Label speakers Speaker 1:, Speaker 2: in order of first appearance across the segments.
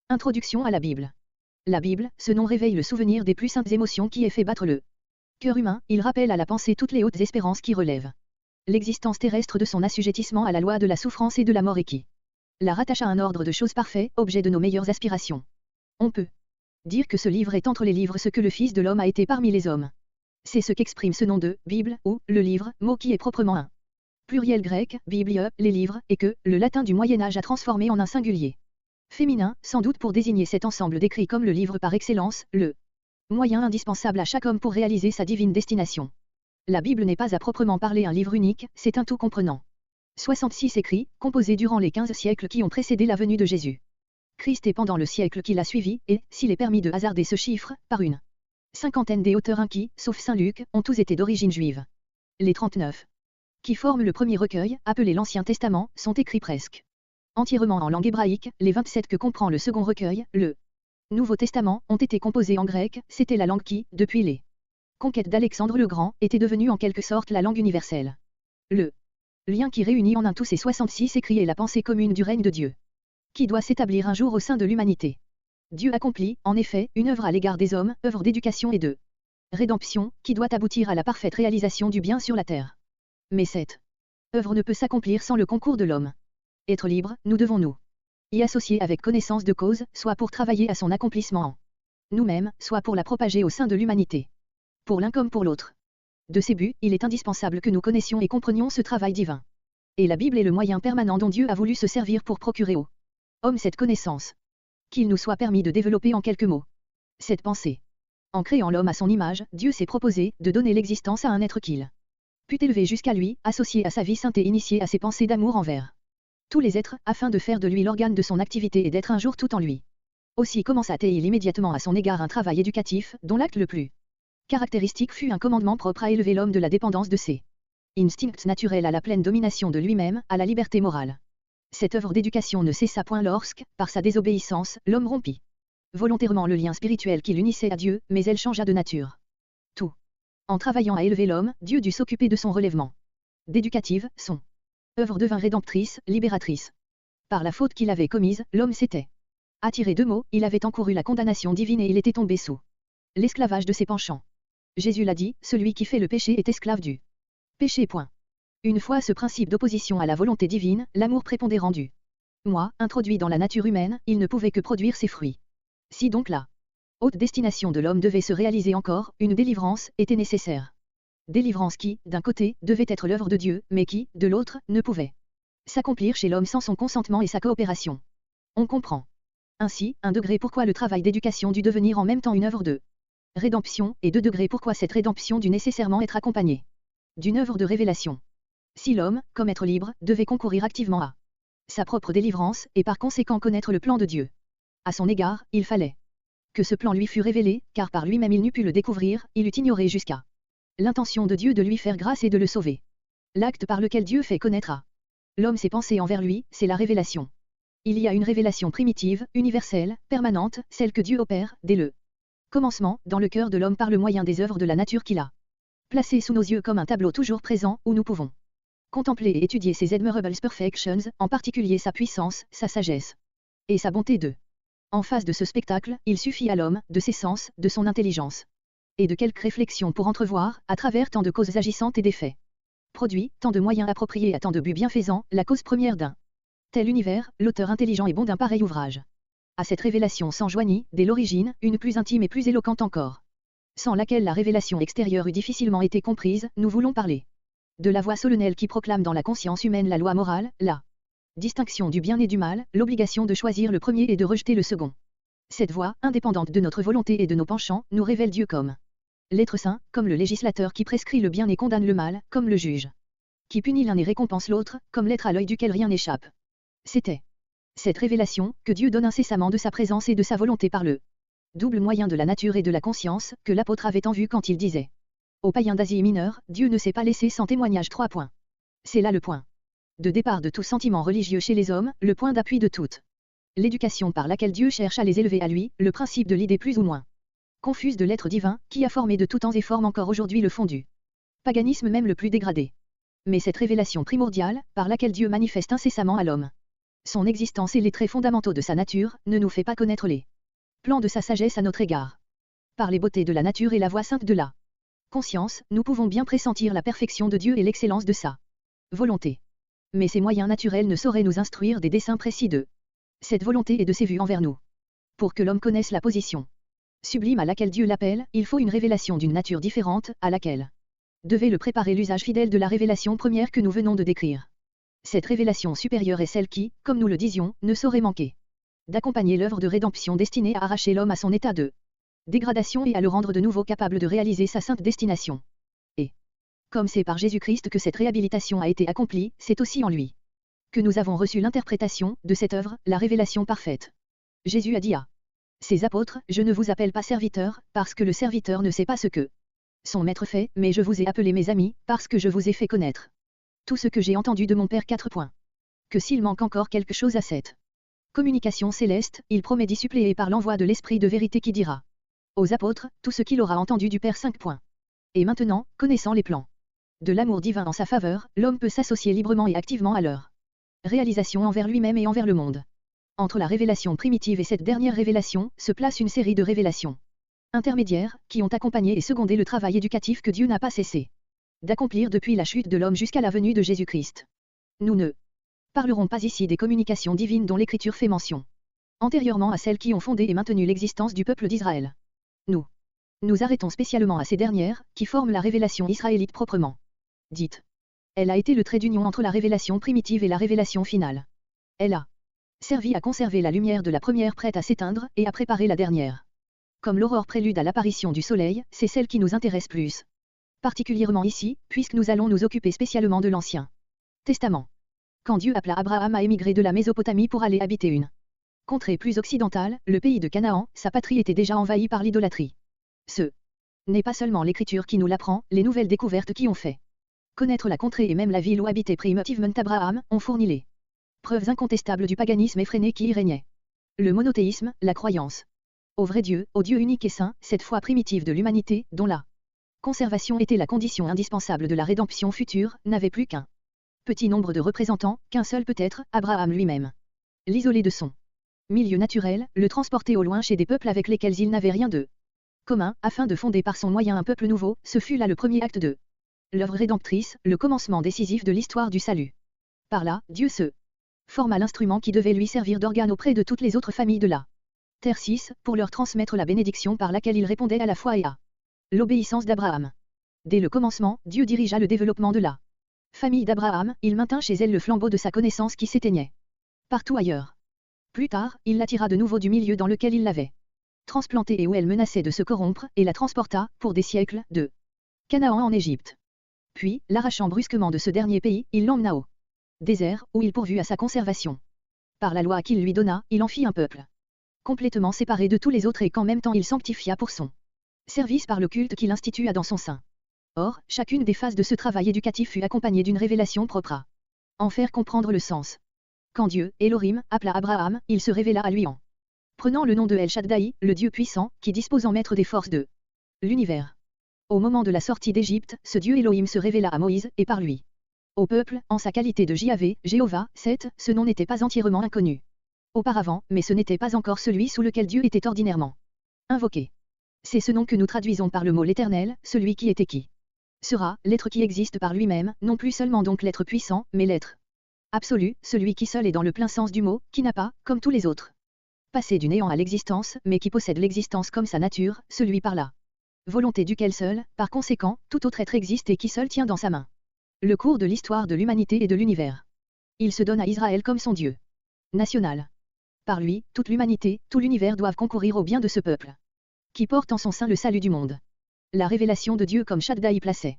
Speaker 1: Introduction à la Bible. La Bible, ce nom réveille le souvenir des plus saintes émotions qui ait fait battre le cœur humain, il rappelle à la pensée toutes les hautes espérances qui relèvent l'existence terrestre de son assujettissement à la loi de la souffrance et de la mort et qui la rattache à un ordre de choses parfait, objet de nos meilleures aspirations. On peut dire que ce livre est entre les livres ce que le Fils de l'homme a été parmi les hommes. C'est ce qu'exprime ce nom de Bible, ou le livre, mot qui est proprement un pluriel grec, biblie, les livres, et que le latin du Moyen Âge a transformé en un singulier féminin, sans doute pour désigner cet ensemble d'écrits comme le livre par excellence, le moyen indispensable à chaque homme pour réaliser sa divine destination. La Bible n'est pas à proprement parler un livre unique, c'est un tout comprenant 66 écrits, composés durant les 15 siècles qui ont précédé la venue de Jésus Christ et pendant le siècle qui l'a suivi, et, s'il est permis de hasarder ce chiffre, par une cinquantaine des auteurs qui, sauf Saint Luc, ont tous été d'origine juive. Les 39 qui forment le premier recueil, appelé l'Ancien Testament, sont écrits presque entièrement en langue hébraïque, les 27 que comprend le second recueil, le Nouveau Testament, ont été composés en grec, c'était la langue qui, depuis les conquêtes d'Alexandre le Grand, était devenue en quelque sorte la langue universelle. Le lien qui réunit en un tous ces 66 écrits est la pensée commune du règne de Dieu, qui doit s'établir un jour au sein de l'humanité. Dieu accomplit, en effet, une œuvre à l'égard des hommes, œuvre d'éducation et de rédemption, qui doit aboutir à la parfaite réalisation du bien sur la terre. Mais cette œuvre ne peut s'accomplir sans le concours de l'homme. Être libre, nous devons nous y associer avec connaissance de cause, soit pour travailler à son accomplissement en nous-mêmes, soit pour la propager au sein de l'humanité. Pour l'un comme pour l'autre. De ces buts, il est indispensable que nous connaissions et comprenions ce travail divin. Et la Bible est le moyen permanent dont Dieu a voulu se servir pour procurer aux hommes cette connaissance. Qu'il nous soit permis de développer en quelques mots cette pensée. En créant l'homme à son image, Dieu s'est proposé de donner l'existence à un être qu'il put élever jusqu'à lui, associé à sa vie sainte et initié à ses pensées d'amour envers tous les êtres, afin de faire de lui l'organe de son activité et d'être un jour tout en lui. Aussi commença-t-il immédiatement à son égard un travail éducatif, dont l'acte le plus caractéristique fut un commandement propre à élever l'homme de la dépendance de ses instincts naturels à la pleine domination de lui-même, à la liberté morale. Cette œuvre d'éducation ne cessa point lorsque, par sa désobéissance, l'homme rompit volontairement le lien spirituel qui l'unissait à Dieu, mais elle changea de nature. Tout. En travaillant à élever l'homme, Dieu dut s'occuper de son relèvement. D'éducative, son œuvre devint rédemptrice, libératrice. Par la faute qu'il avait commise, l'homme s'était attiré de maux, il avait encouru la condamnation divine et il était tombé sous l'esclavage de ses penchants. Jésus l'a dit, celui qui fait le péché est esclave du péché. Point. Une fois ce principe d'opposition à la volonté divine, l'amour prépondérant du moi, introduit dans la nature humaine, il ne pouvait que produire ses fruits. Si donc la haute destination de l'homme devait se réaliser encore, une délivrance était nécessaire. Délivrance qui, d'un côté, devait être l'œuvre de Dieu, mais qui, de l'autre, ne pouvait s'accomplir chez l'homme sans son consentement et sa coopération. On comprend ainsi, 1 degré pourquoi le travail d'éducation dut devenir en même temps une œuvre de rédemption, et 2 degrés pourquoi cette rédemption dut nécessairement être accompagnée d'une œuvre de révélation. Si l'homme, comme être libre, devait concourir activement à sa propre délivrance, et par conséquent connaître le plan de Dieu à son égard, il fallait que ce plan lui fût révélé, car par lui-même il n'eût pu le découvrir, il eût ignoré jusqu'à l'intention de Dieu de lui faire grâce et de le sauver. L'acte par lequel Dieu fait connaître à l'homme ses pensées envers lui, c'est la révélation. Il y a une révélation primitive, universelle, permanente, celle que Dieu opère, dès le commencement, dans le cœur de l'homme par le moyen des œuvres de la nature qu'il a placées sous nos yeux comme un tableau toujours présent, où nous pouvons contempler et étudier ses admirables perfections, en particulier sa puissance, sa sagesse et sa bonté de. En face de ce spectacle, il suffit à l'homme, de ses sens, de son intelligence et de quelques réflexions pour entrevoir, à travers tant de causes agissantes et d'effets produits, tant de moyens appropriés à tant de buts bienfaisants, la cause première d'un tel univers, l'auteur intelligent et bon d'un pareil ouvrage. À cette révélation s'enjoignit, dès l'origine, une plus intime et plus éloquente encore, sans laquelle la révélation extérieure eût difficilement été comprise. Nous voulons parler de la voix solennelle qui proclame dans la conscience humaine la loi morale, la distinction du bien et du mal, l'obligation de choisir le premier et de rejeter le second. Cette voix, indépendante de notre volonté et de nos penchants, nous révèle Dieu comme l'être saint, comme le législateur qui prescrit le bien et condamne le mal, comme le juge qui punit l'un et récompense l'autre, comme l'être à l'œil duquel rien n'échappe. C'était cette révélation, que Dieu donne incessamment de sa présence et de sa volonté par le double moyen de la nature et de la conscience, que l'apôtre avait en vue quand il disait aux païens d'Asie mineure, Dieu ne s'est pas laissé sans témoignage. 3 points. C'est là le point de départ de tout sentiment religieux chez les hommes, le point d'appui de toute l'éducation par laquelle Dieu cherche à les élever à lui, le principe de l'idée plus ou moins confuse de l'être divin, qui a formé de tout temps et forme encore aujourd'hui le fond du paganisme même le plus dégradé. Mais cette révélation primordiale, par laquelle Dieu manifeste incessamment à l'homme Son existence et les traits fondamentaux de sa nature ne nous fait pas connaître les plans de sa sagesse à notre égard. Par les beautés de la nature et la voix sainte de la conscience, nous pouvons bien pressentir la perfection de Dieu et l'excellence de sa volonté. Mais ces moyens naturels ne sauraient nous instruire des desseins précis de cette volonté et de ses vues envers nous. Pour que l'homme connaisse la position sublime à laquelle Dieu l'appelle, il faut une révélation d'une nature différente, à laquelle devait le préparer l'usage fidèle de la révélation première que nous venons de décrire. Cette révélation supérieure est celle qui, comme nous le disions, ne saurait manquer d'accompagner l'œuvre de rédemption destinée à arracher l'homme à son état de dégradation et à le rendre de nouveau capable de réaliser sa sainte destination. Et, comme c'est par Jésus-Christ que cette réhabilitation a été accomplie, c'est aussi en lui que nous avons reçu l'interprétation de cette œuvre, la révélation parfaite. Jésus a dit à ses apôtres, je ne vous appelle pas serviteurs, parce que le serviteur ne sait pas ce que son maître fait, mais je vous ai appelés mes amis, parce que je vous ai fait connaître tout ce que j'ai entendu de mon Père. 4 points. Que s'il manque encore quelque chose à cette communication céleste, il promet d'y suppléer par l'envoi de l'Esprit de vérité qui dira aux apôtres tout ce qu'il aura entendu du Père. 5 points. Et maintenant, connaissant les plans de l'amour divin en sa faveur, l'homme peut s'associer librement et activement à leur réalisation envers lui-même et envers le monde. Entre la révélation primitive et cette dernière révélation, se place une série de révélations intermédiaires, qui ont accompagné et secondé le travail éducatif que Dieu n'a pas cessé d'accomplir depuis la chute de l'homme jusqu'à la venue de Jésus-Christ. Nous ne parlerons pas ici des communications divines dont l'Écriture fait mention, antérieurement à celles qui ont fondé et maintenu l'existence du peuple d'Israël. Nous arrêtons spécialement à ces dernières, qui forment la révélation israélite proprement dite. Elle a été le trait d'union entre la révélation primitive et la révélation finale. Elle a servi à conserver la lumière de la première prête à s'éteindre et à préparer la dernière. Comme l'aurore prélude à l'apparition du soleil, c'est celle qui nous intéresse plus particulièrement ici, puisque nous allons nous occuper spécialement de l'Ancien Testament. Quand Dieu appela Abraham à émigrer de la Mésopotamie pour aller habiter une contrée plus occidentale, le pays de Canaan, sa patrie était déjà envahie par l'idolâtrie. Ce n'est pas seulement l'Écriture qui nous l'apprend, les nouvelles découvertes qui ont fait connaître la contrée et même la ville où habitait primitivement Abraham, ont fourni les preuves incontestables du paganisme effréné qui y régnait. Le monothéisme, la croyance au vrai Dieu, au Dieu unique et saint, cette foi primitive de l'humanité, dont la conservation était la condition indispensable de la rédemption future, n'avait plus qu'un petit nombre de représentants, qu'un seul peut-être, Abraham lui-même. L'isoler de son milieu naturel, le transporter au loin chez des peuples avec lesquels il n'avait rien de commun, afin de fonder par son moyen un peuple nouveau, ce fut là le premier acte de l'œuvre rédemptrice, le commencement décisif de l'histoire du salut. Par là, Dieu se forma l'instrument qui devait lui servir d'organe auprès de toutes les autres familles de la terre 6, pour leur transmettre la bénédiction par laquelle il répondait à la foi et à l'obéissance d'Abraham. Dès le commencement, Dieu dirigea le développement de la famille d'Abraham, il maintint chez elle le flambeau de sa connaissance qui s'éteignait partout ailleurs. Plus tard, il l'attira de nouveau du milieu dans lequel il l'avait transplantée et où elle menaçait de se corrompre, et la transporta, pour des siècles, de Canaan en Égypte. Puis, l'arrachant brusquement de ce dernier pays, il l'emmena au désert, où il pourvut à sa conservation. Par la loi qu'il lui donna, il en fit un peuple complètement séparé de tous les autres et qu'en même temps il sanctifia pour son service par le culte qu'il institua dans son sein. Or, chacune des phases de ce travail éducatif fut accompagnée d'une révélation propre à en faire comprendre le sens. Quand Dieu, Elohim, appela Abraham, il se révéla à lui en prenant le nom de El Shaddai, le Dieu puissant, qui dispose en maître des forces de l'univers. Au moment de la sortie d'Égypte, ce Dieu Elohim se révéla à Moïse, et par lui au peuple, en sa qualité de Jahvé, Jéhovah, ce nom n'était pas entièrement inconnu auparavant, mais ce n'était pas encore celui sous lequel Dieu était ordinairement invoqué. C'est ce nom que nous traduisons par le mot l'Éternel, celui qui était qui sera, l'être qui existe par lui-même, non plus seulement donc l'être puissant, mais l'être absolu, celui qui seul est dans le plein sens du mot, qui n'a pas, comme tous les autres, passé du néant à l'existence, mais qui possède l'existence comme sa nature, celui par la volonté duquel seul, par conséquent, tout autre être existe et qui seul tient dans sa main le cours de l'histoire de l'humanité et de l'univers. Il se donne à Israël comme son Dieu national. Par lui, toute l'humanité, tout l'univers doivent concourir au bien de ce peuple, qui porte en son sein le salut du monde. La révélation de Dieu comme Shaddai plaçait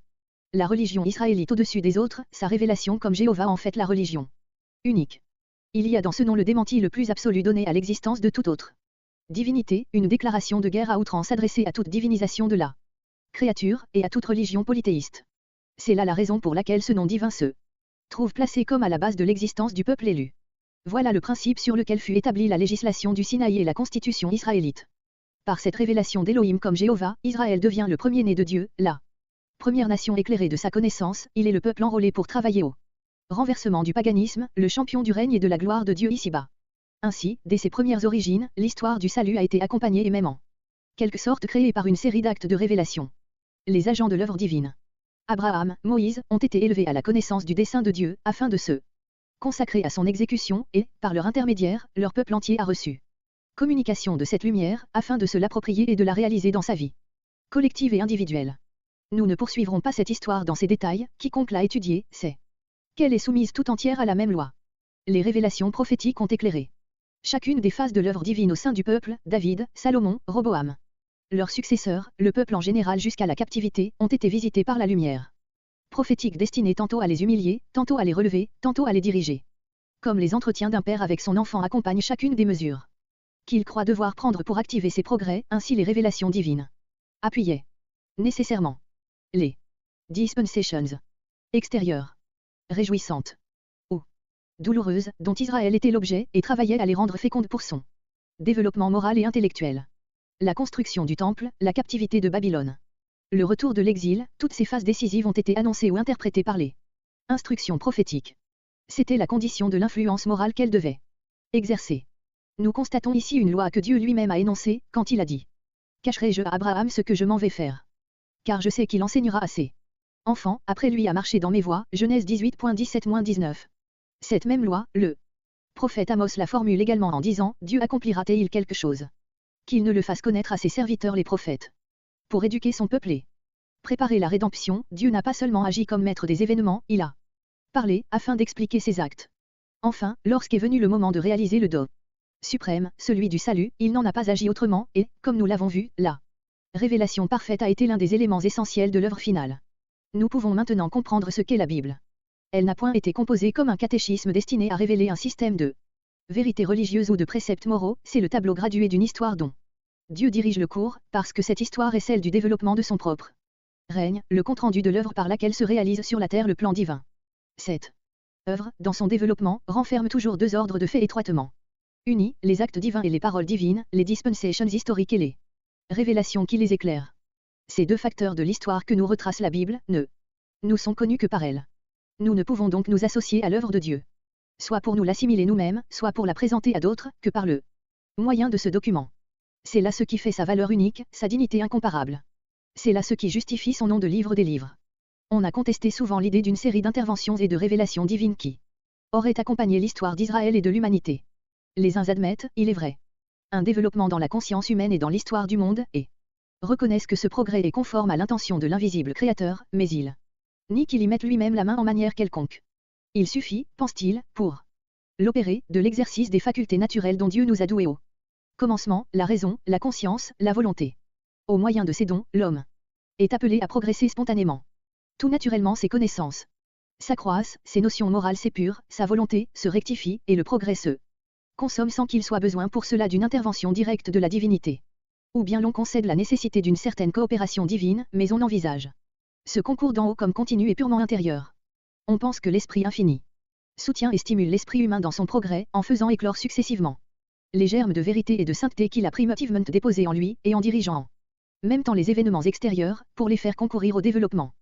Speaker 1: la religion israélite au-dessus des autres, sa révélation comme Jéhovah en fait la religion unique. Il y a dans ce nom le démenti le plus absolu donné à l'existence de toute autre divinité, une déclaration de guerre à outrance adressée à toute divinisation de la créature, et à toute religion polythéiste. C'est là la raison pour laquelle ce nom divin se trouve placé comme à la base de l'existence du peuple élu. Voilà le principe sur lequel fut établie la législation du Sinaï et la constitution israélite. Par cette révélation d'Élohim comme Jéhovah, Israël devient le premier-né de Dieu, la première nation éclairée de sa connaissance, il est le peuple enrôlé pour travailler au Renversement du paganisme, le champion du règne et de la gloire de Dieu ici-bas. Ainsi, dès ses premières origines, l'histoire du salut a été accompagnée et même en quelque sorte créée par une série d'actes de révélation. Les agents de l'œuvre divine. Abraham, Moïse, ont été élevés à la connaissance du dessein de Dieu, afin de se consacrer à son exécution, et, par leur intermédiaire, leur peuple entier a reçu communication de cette lumière, afin de se l'approprier et de la réaliser dans sa vie collective et individuelle. Nous ne poursuivrons pas cette histoire dans ses détails, quiconque l'a étudiée, sait qu'elle est soumise tout entière à la même loi. Les révélations prophétiques ont éclairé chacune des phases de l'œuvre divine au sein du peuple, David, Salomon, Roboam. Leurs successeurs, le peuple en général jusqu'à la captivité, ont été visités par la lumière prophétique destinée tantôt à les humilier, tantôt à les relever, tantôt à les diriger. Comme les entretiens d'un père avec son enfant accompagnent chacune des mesures qu'il croit devoir prendre pour activer ses progrès, ainsi les révélations divines appuyaient nécessairement les dispensations extérieures, réjouissantes ou douloureuses, dont Israël était l'objet, et travaillait à les rendre fécondes pour son développement moral et intellectuel. La construction du temple, la captivité de Babylone, le retour de l'exil, toutes ces phases décisives ont été annoncées ou interprétées par les instructions prophétiques. C'était la condition de l'influence morale qu'elle devait exercer. Nous constatons ici une loi que Dieu lui-même a énoncée, quand il a dit « Cacherai-je à Abraham ce que je m'en vais faire? Car je sais qu'il enseignera à ses enfants, après lui à marcher dans mes voies. » Genèse 18.17-19. Cette même loi, le prophète Amos la formule également en disant « Dieu accomplira-t-il quelque chose? Qu'il ne le fasse connaître à ses serviteurs les prophètes. » Pour éduquer son peuple et préparer la rédemption, Dieu n'a pas seulement agi comme maître des événements, il a parlé, afin d'expliquer ses actes. Enfin, lorsqu'est venu le moment de réaliser le do suprême, celui du salut, il n'en a pas agi autrement, et, comme nous l'avons vu, la révélation parfaite a été l'un des éléments essentiels de l'œuvre finale. Nous pouvons maintenant comprendre ce qu'est la Bible. Elle n'a point été composée comme un catéchisme destiné à révéler un système de vérités religieuses ou de préceptes moraux, c'est le tableau gradué d'une histoire dont Dieu dirige le cours, parce que cette histoire est celle du développement de son propre règne, le compte-rendu de l'œuvre par laquelle se réalise sur la terre le plan divin. Cette œuvre, dans son développement, renferme toujours deux ordres de faits étroitement unis, les actes divins et les paroles divines, les dispensations historiques et les révélations qui les éclairent. Ces deux facteurs de l'histoire que nous retrace la Bible, ne nous sont connus que par elle. Nous ne pouvons donc nous associer à l'œuvre de Dieu, soit pour nous l'assimiler nous-mêmes, soit pour la présenter à d'autres, que par le moyen de ce document. C'est là ce qui fait sa valeur unique, sa dignité incomparable. C'est là ce qui justifie son nom de livre des livres. On a contesté souvent l'idée d'une série d'interventions et de révélations divines qui auraient accompagné l'histoire d'Israël et de l'humanité. Les uns admettent, il est vrai, un développement dans la conscience humaine et dans l'histoire du monde, et reconnaissent que ce progrès est conforme à l'intention de l'invisible Créateur, mais ils nient qu'il y mette lui-même la main en manière quelconque. Il suffit, pense-t-il, pour l'opérer, de l'exercice des facultés naturelles dont Dieu nous a doués au commencement, la raison, la conscience, la volonté. Au moyen de ces dons, l'homme est appelé à progresser spontanément. Tout naturellement ses connaissances s'accroissent, ses notions morales s'épurent, sa volonté se rectifie, et le progrès se consomme sans qu'il soit besoin pour cela d'une intervention directe de la divinité. Ou bien l'on concède la nécessité d'une certaine coopération divine, mais on envisage ce concours d'en haut comme continu et purement intérieur. On pense que l'esprit infini soutient et stimule l'esprit humain dans son progrès, en faisant éclore successivement les germes de vérité et de sainteté qu'il a primitivement déposés en lui, et en dirigeant en même temps les événements extérieurs, pour les faire concourir au développement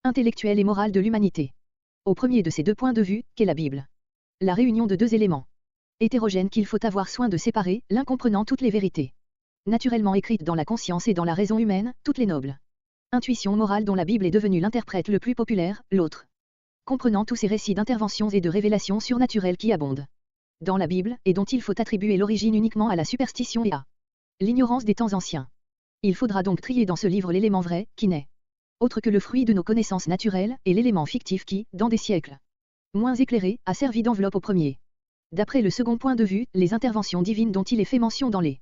Speaker 1: intellectuel et moral de l'humanité. Au premier de ces deux points de vue, qu'est la Bible. La réunion de deux éléments hétérogènes qu'il faut avoir soin de séparer, l'un comprenant toutes les vérités naturellement écrites dans la conscience et dans la raison humaine, toutes les nobles intuitions morales dont la Bible est devenue l'interprète le plus populaire, l'autre comprenant tous ces récits d'interventions et de révélations surnaturelles qui abondent dans la Bible, et dont il faut attribuer l'origine uniquement à la superstition et à l'ignorance des temps anciens. Il faudra donc trier dans ce livre l'élément vrai, qui n'est autre que le fruit de nos connaissances naturelles, et l'élément fictif qui, dans des siècles moins éclairés, a servi d'enveloppe au premier. D'après le second point de vue, les interventions divines dont il est fait mention dans les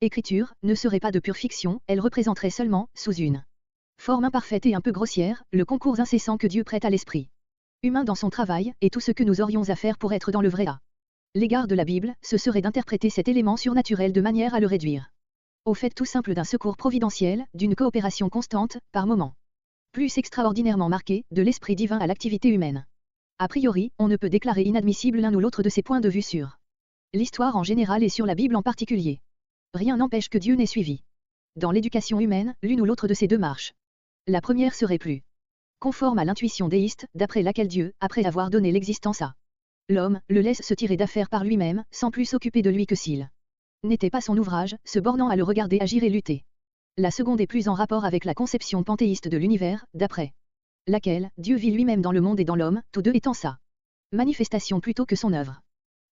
Speaker 1: Écritures ne seraient pas de pure fiction, elles représenteraient seulement, sous une forme imparfaite et un peu grossière, le concours incessant que Dieu prête à l'esprit humain dans son travail, et tout ce que nous aurions à faire pour être dans le vrai à l'égard de la Bible, ce serait d'interpréter cet élément surnaturel de manière à le réduire au fait tout simple d'un secours providentiel, d'une coopération constante, par moments plus extraordinairement marquée, de l'esprit divin à l'activité humaine. A priori, on ne peut déclarer inadmissible l'un ou l'autre de ces points de vue sur l'histoire en général et sur la Bible en particulier. Rien n'empêche que Dieu n'ait suivi, dans l'éducation humaine, l'une ou l'autre de ces deux marches. La première serait plus conforme à l'intuition déiste, d'après laquelle Dieu, après avoir donné l'existence à l'homme, le laisse se tirer d'affaire par lui-même, sans plus s'occuper de lui que s'il n'était pas son ouvrage, se bornant à le regarder agir et lutter. La seconde est plus en rapport avec la conception panthéiste de l'univers, d'après laquelle Dieu vit lui-même dans le monde et dans l'homme, tous deux étant sa manifestation plutôt que son œuvre.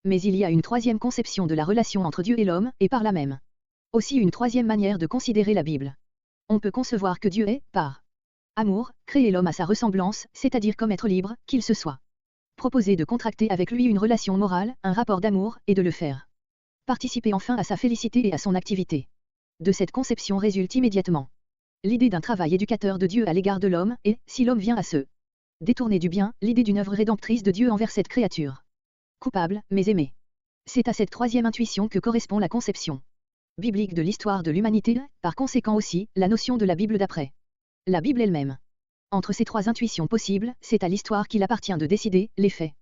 Speaker 1: Mais il y a une troisième conception de la relation entre Dieu et l'homme, et par là même aussi une troisième manière de considérer la Bible. On peut concevoir que Dieu est, par amour, créé l'homme à sa ressemblance, c'est-à-dire comme être libre, qu'il se soit proposé de contracter avec lui une relation morale, un rapport d'amour, et de le faire participer enfin à sa félicité et à son activité. De cette conception résulte immédiatement l'idée d'un travail éducateur de Dieu à l'égard de l'homme, et, si l'homme vient à se détourner du bien, l'idée d'une œuvre rédemptrice de Dieu envers cette créature coupable, mais aimée. C'est à cette troisième intuition que correspond la conception biblique de l'histoire de l'humanité, par conséquent aussi, la notion de la Bible d'après la Bible elle-même. Entre ces trois intuitions possibles, c'est à l'histoire qu'il appartient de décider, les faits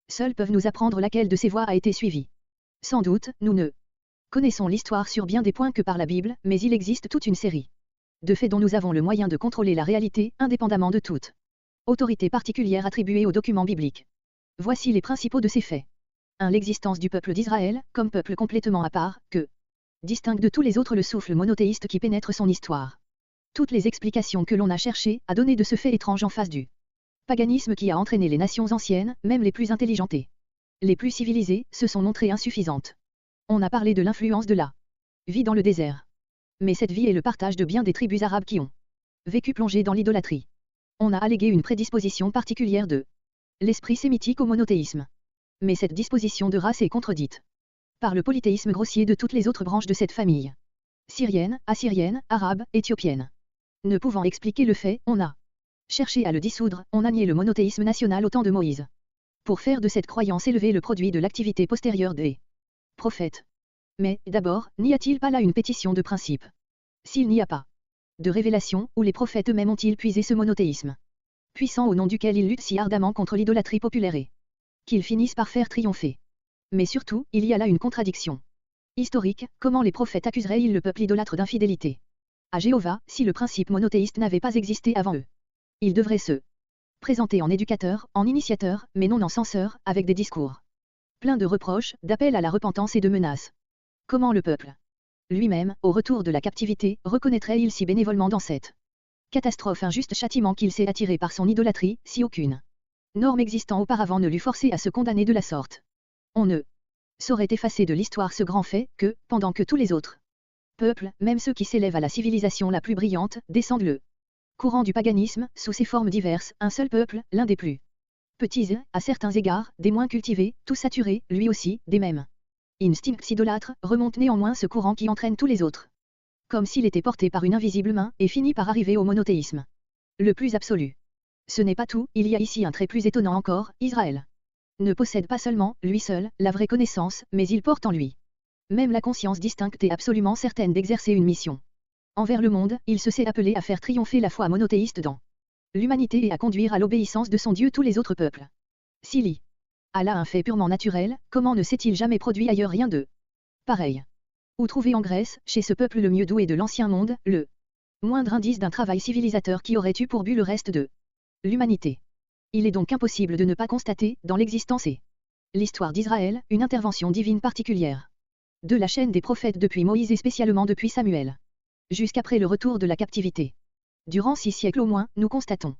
Speaker 1: seuls peuvent nous apprendre laquelle de ces voies a été suivie. Sans doute, nous ne connaissons l'histoire sur bien des points que par la Bible, mais il existe toute une série de faits dont nous avons le moyen de contrôler la réalité, indépendamment de toute autorité particulière attribuée aux documents bibliques. Voici les principaux de ces faits. 1. L'existence du peuple d'Israël, comme peuple complètement à part, que distingue de tous les autres le souffle monothéiste qui pénètre son histoire. Toutes les explications que l'on a cherchées à donner de ce fait étrange en face du paganisme qui a entraîné les nations anciennes, même les plus intelligentes et les plus civilisées, se sont montrées insuffisantes. On a parlé de l'influence de la vie dans le désert. Mais cette vie est le partage de bien des tribus arabes qui ont vécu plongées dans l'idolâtrie. On a allégué une prédisposition particulière de l'esprit sémitique au monothéisme. Mais cette disposition de race est contredite par le polythéisme grossier de toutes les autres branches de cette famille. Syrienne, assyrienne, arabe, éthiopienne. Ne pouvant expliquer le fait, on a cherché à le dissoudre, on a nié le monothéisme national au temps de Moïse. Pour faire de cette croyance élever le produit de l'activité postérieure des prophètes. Mais, d'abord, n'y a-t-il pas là une pétition de principe? S'il n'y a pas de révélation, où les prophètes eux-mêmes ont-ils puisé ce monothéisme puissant au nom duquel ils luttent si ardemment contre l'idolâtrie populaire et qu'ils finissent par faire triompher. Mais surtout, il y a là une contradiction historique, comment les prophètes accuseraient-ils le peuple idolâtre d'infidélité à Jéhovah, si le principe monothéiste n'avait pas existé avant eux? Ils devraient se présenter en éducateurs, en initiateurs, mais non en censeurs, avec des discours pleins de reproches, d'appels à la repentance et de menaces. Comment le peuple lui-même, au retour de la captivité, reconnaîtrait-il si bénévolement dans cette catastrophe un juste châtiment qu'il s'est attiré par son idolâtrie, si aucune norme existant auparavant ne l'eût forcé à se condamner de la sorte? On ne saurait effacer de l'histoire ce grand fait, que, pendant que tous les autres peuples, même ceux qui s'élèvent à la civilisation la plus brillante, descendent le courant du paganisme, sous ses formes diverses, un seul peuple, l'un des plus petits, à certains égards, des moins cultivés, tout saturé, lui aussi, des mêmes instincts idolâtres, remonte néanmoins ce courant qui entraîne tous les autres. Comme s'il était porté par une invisible main, et finit par arriver au monothéisme le plus absolu. Ce n'est pas tout, il y a ici un trait plus étonnant encore, Israël ne possède pas seulement, lui seul, la vraie connaissance, mais il porte en lui même la conscience distincte et absolument certaine d'exercer une mission. Envers le monde, il se sait appelé à faire triompher la foi monothéiste dans l'humanité et à conduire à l'obéissance de son Dieu tous les autres peuples. S'il y a là un fait purement naturel, comment ne s'est-il jamais produit ailleurs rien de pareil? Ou trouver en Grèce, chez ce peuple le mieux doué de l'ancien monde, le moindre indice d'un travail civilisateur qui aurait eu pour but le reste de l'humanité. Il est donc impossible de ne pas constater, dans l'existence et l'histoire d'Israël, une intervention divine particulière de la chaîne des prophètes depuis Moïse et spécialement depuis Samuel, jusqu'après le retour de la captivité. Durant 6 siècles au moins, nous constatons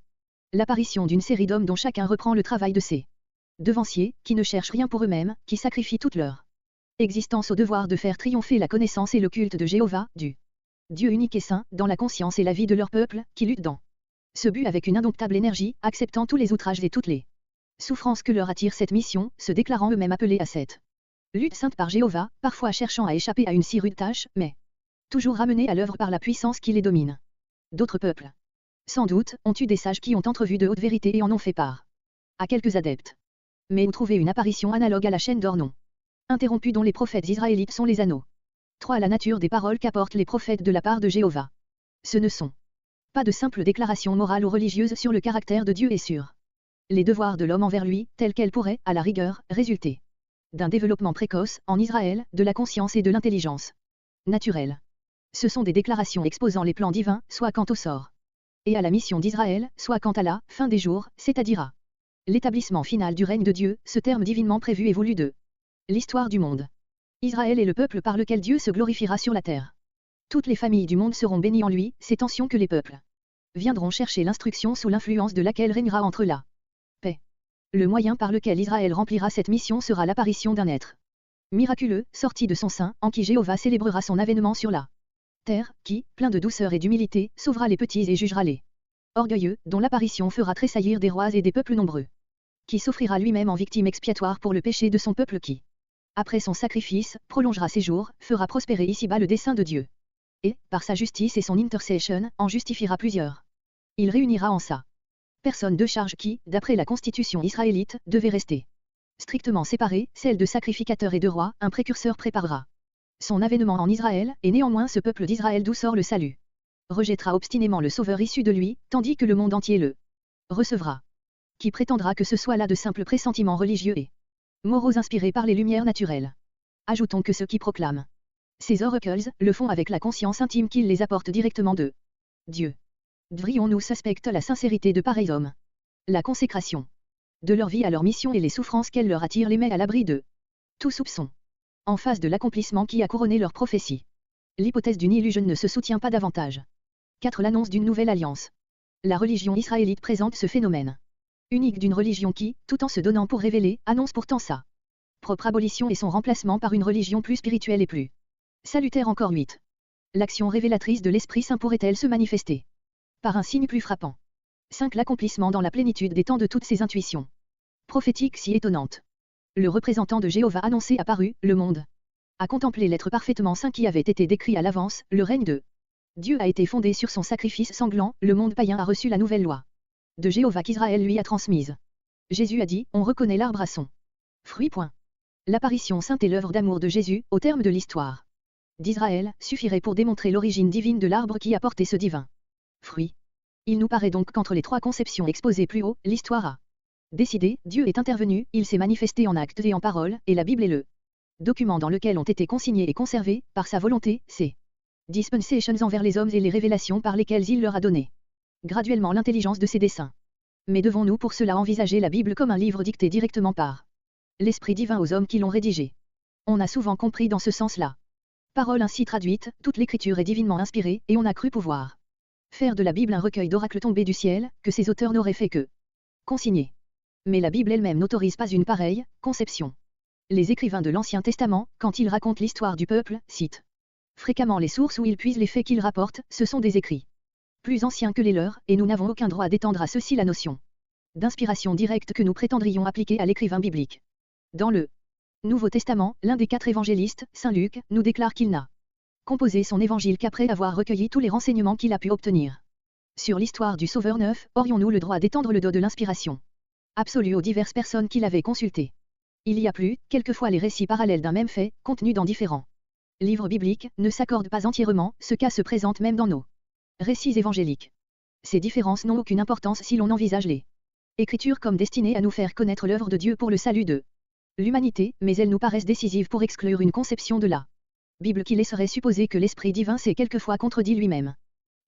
Speaker 1: l'apparition d'une série d'hommes dont chacun reprend le travail de ses devanciers, qui ne cherchent rien pour eux-mêmes, qui sacrifient toute leur existence au devoir de faire triompher la connaissance et le culte de Jéhovah, du Dieu unique et saint, dans la conscience et la vie de leur peuple, qui luttent dans ce but avec une indomptable énergie, acceptant tous les outrages et toutes les souffrances que leur attire cette mission, se déclarant eux-mêmes appelés à cette lutte sainte par Jéhovah, parfois cherchant à échapper à une si rude tâche, mais toujours ramenés à l'œuvre par la puissance qui les domine. D'autres peuples, sans doute, ont eu des sages qui ont entrevu de hautes vérités et en ont fait part à quelques adeptes. Mais où trouver une apparition analogue à la chaîne d'or non interrompue dont les prophètes israélites sont les anneaux? 3. La nature des paroles qu'apportent les prophètes de la part de Jéhovah. Ce ne sont pas de simples déclarations morales ou religieuses sur le caractère de Dieu et sur les devoirs de l'homme envers lui, telles qu'elles pourraient, à la rigueur, résulter d'un développement précoce, en Israël, de la conscience et de l'intelligence naturelle. Ce sont des déclarations exposant les plans divins, soit quant au sort et à la mission d'Israël, soit quant à la fin des jours, c'est-à-dire à l'établissement final du règne de Dieu, ce terme divinement prévu et voulu de l'histoire du monde. Israël est le peuple par lequel Dieu se glorifiera sur la terre. Toutes les familles du monde seront bénies en lui, c'est ainsi que les peuples viendront chercher l'instruction sous l'influence de laquelle régnera entre la paix. Le moyen par lequel Israël remplira cette mission sera l'apparition d'un être miraculeux, sorti de son sein, en qui Jéhovah célébrera son avènement sur la terre, qui, plein de douceur et d'humilité, sauvera les petits et jugera les orgueilleux, dont l'apparition fera tressaillir des rois et des peuples nombreux. Qui s'offrira lui-même en victime expiatoire pour le péché de son peuple qui, après son sacrifice, prolongera ses jours, fera prospérer ici-bas le dessein de Dieu. Et, par sa justice et son intercession, en justifiera plusieurs. Il réunira en sa personne deux charges qui, d'après la constitution israélite, devaient rester strictement séparées, celle de sacrificateur et de roi, un précurseur préparera son avènement en Israël, et néanmoins ce peuple d'Israël d'où sort le salut rejettera obstinément le Sauveur issu de lui, tandis que le monde entier le recevra. Qui prétendra que ce soit là de simples pressentiments religieux et moraux inspirés par les lumières naturelles. Ajoutons que ceux qui proclament ces oracles le font avec la conscience intime qu'ils les apportent directement de Dieu. Devrions-nous suspecter la sincérité de pareils hommes? La consécration de leur vie à leur mission et les souffrances qu'elle leur attire les met à l'abri de tout soupçon. En face de l'accomplissement qui a couronné leur prophétie. L'hypothèse d'une illusion ne se soutient pas davantage. 4. L'annonce d'une nouvelle alliance. La religion israélite présente ce phénomène unique d'une religion qui, tout en se donnant pour révéler, annonce pourtant sa propre abolition et son remplacement par une religion plus spirituelle et plus salutaire encore. 8. L'action révélatrice de l'Esprit Saint pourrait-elle se manifester par un signe plus frappant? 5. L'accomplissement dans la plénitude des temps de toutes ces intuitions prophétiques si étonnantes. Le représentant de Jéhovah annoncé apparut, le monde a contemplé l'être parfaitement saint qui avait été décrit à l'avance, le règne de Dieu a été fondé sur son sacrifice sanglant, le monde païen a reçu la nouvelle loi de Jéhovah qu'Israël lui a transmise. Jésus a dit, on reconnaît l'arbre à son fruit. L'apparition sainte et l'œuvre d'amour de Jésus, au terme de l'histoire d'Israël, suffirait pour démontrer l'origine divine de l'arbre qui a porté ce divin fruit. Il nous paraît donc qu'entre les trois conceptions exposées plus haut, l'histoire a décidé, Dieu est intervenu, il s'est manifesté en actes et en paroles, et la Bible est le document dans lequel ont été consignés et conservés, par sa volonté, ses dispensations envers les hommes et les révélations par lesquelles il leur a donné graduellement l'intelligence de ses desseins. Mais devons-nous pour cela envisager la Bible comme un livre dicté directement par l'Esprit divin aux hommes qui l'ont rédigé? On a souvent compris dans ce sens-là. Parole ainsi traduite, toute l'écriture est divinement inspirée, et on a cru pouvoir faire de la Bible un recueil d'oracles tombés du ciel, que ses auteurs n'auraient fait que consigner. Mais la Bible elle-même n'autorise pas une pareille conception. Les écrivains de l'Ancien Testament, quand ils racontent l'histoire du peuple, citent fréquemment les sources où ils puisent les faits qu'ils rapportent, ce sont des écrits plus anciens que les leurs, et nous n'avons aucun droit d'étendre à ceux-ci la notion d'inspiration directe que nous prétendrions appliquer à l'écrivain biblique. Dans le Nouveau Testament, l'un des 4 évangélistes, Saint Luc, nous déclare qu'il n'a composé son évangile qu'après avoir recueilli tous les renseignements qu'il a pu obtenir sur l'histoire du Sauveur neuf. Aurions-nous le droit d'étendre le dos de l'inspiration absolue aux diverses personnes qu'il avait consultées? Il y a plus, quelquefois les récits parallèles d'un même fait, contenus dans différents livres bibliques, ne s'accordent pas entièrement, ce cas se présente même dans nos récits évangéliques. Ces différences n'ont aucune importance si l'on envisage les Écritures comme destinées à nous faire connaître l'œuvre de Dieu pour le salut de l'humanité, mais elles nous paraissent décisives pour exclure une conception de la Bible qui laisserait supposer que l'Esprit divin s'est quelquefois contredit lui-même.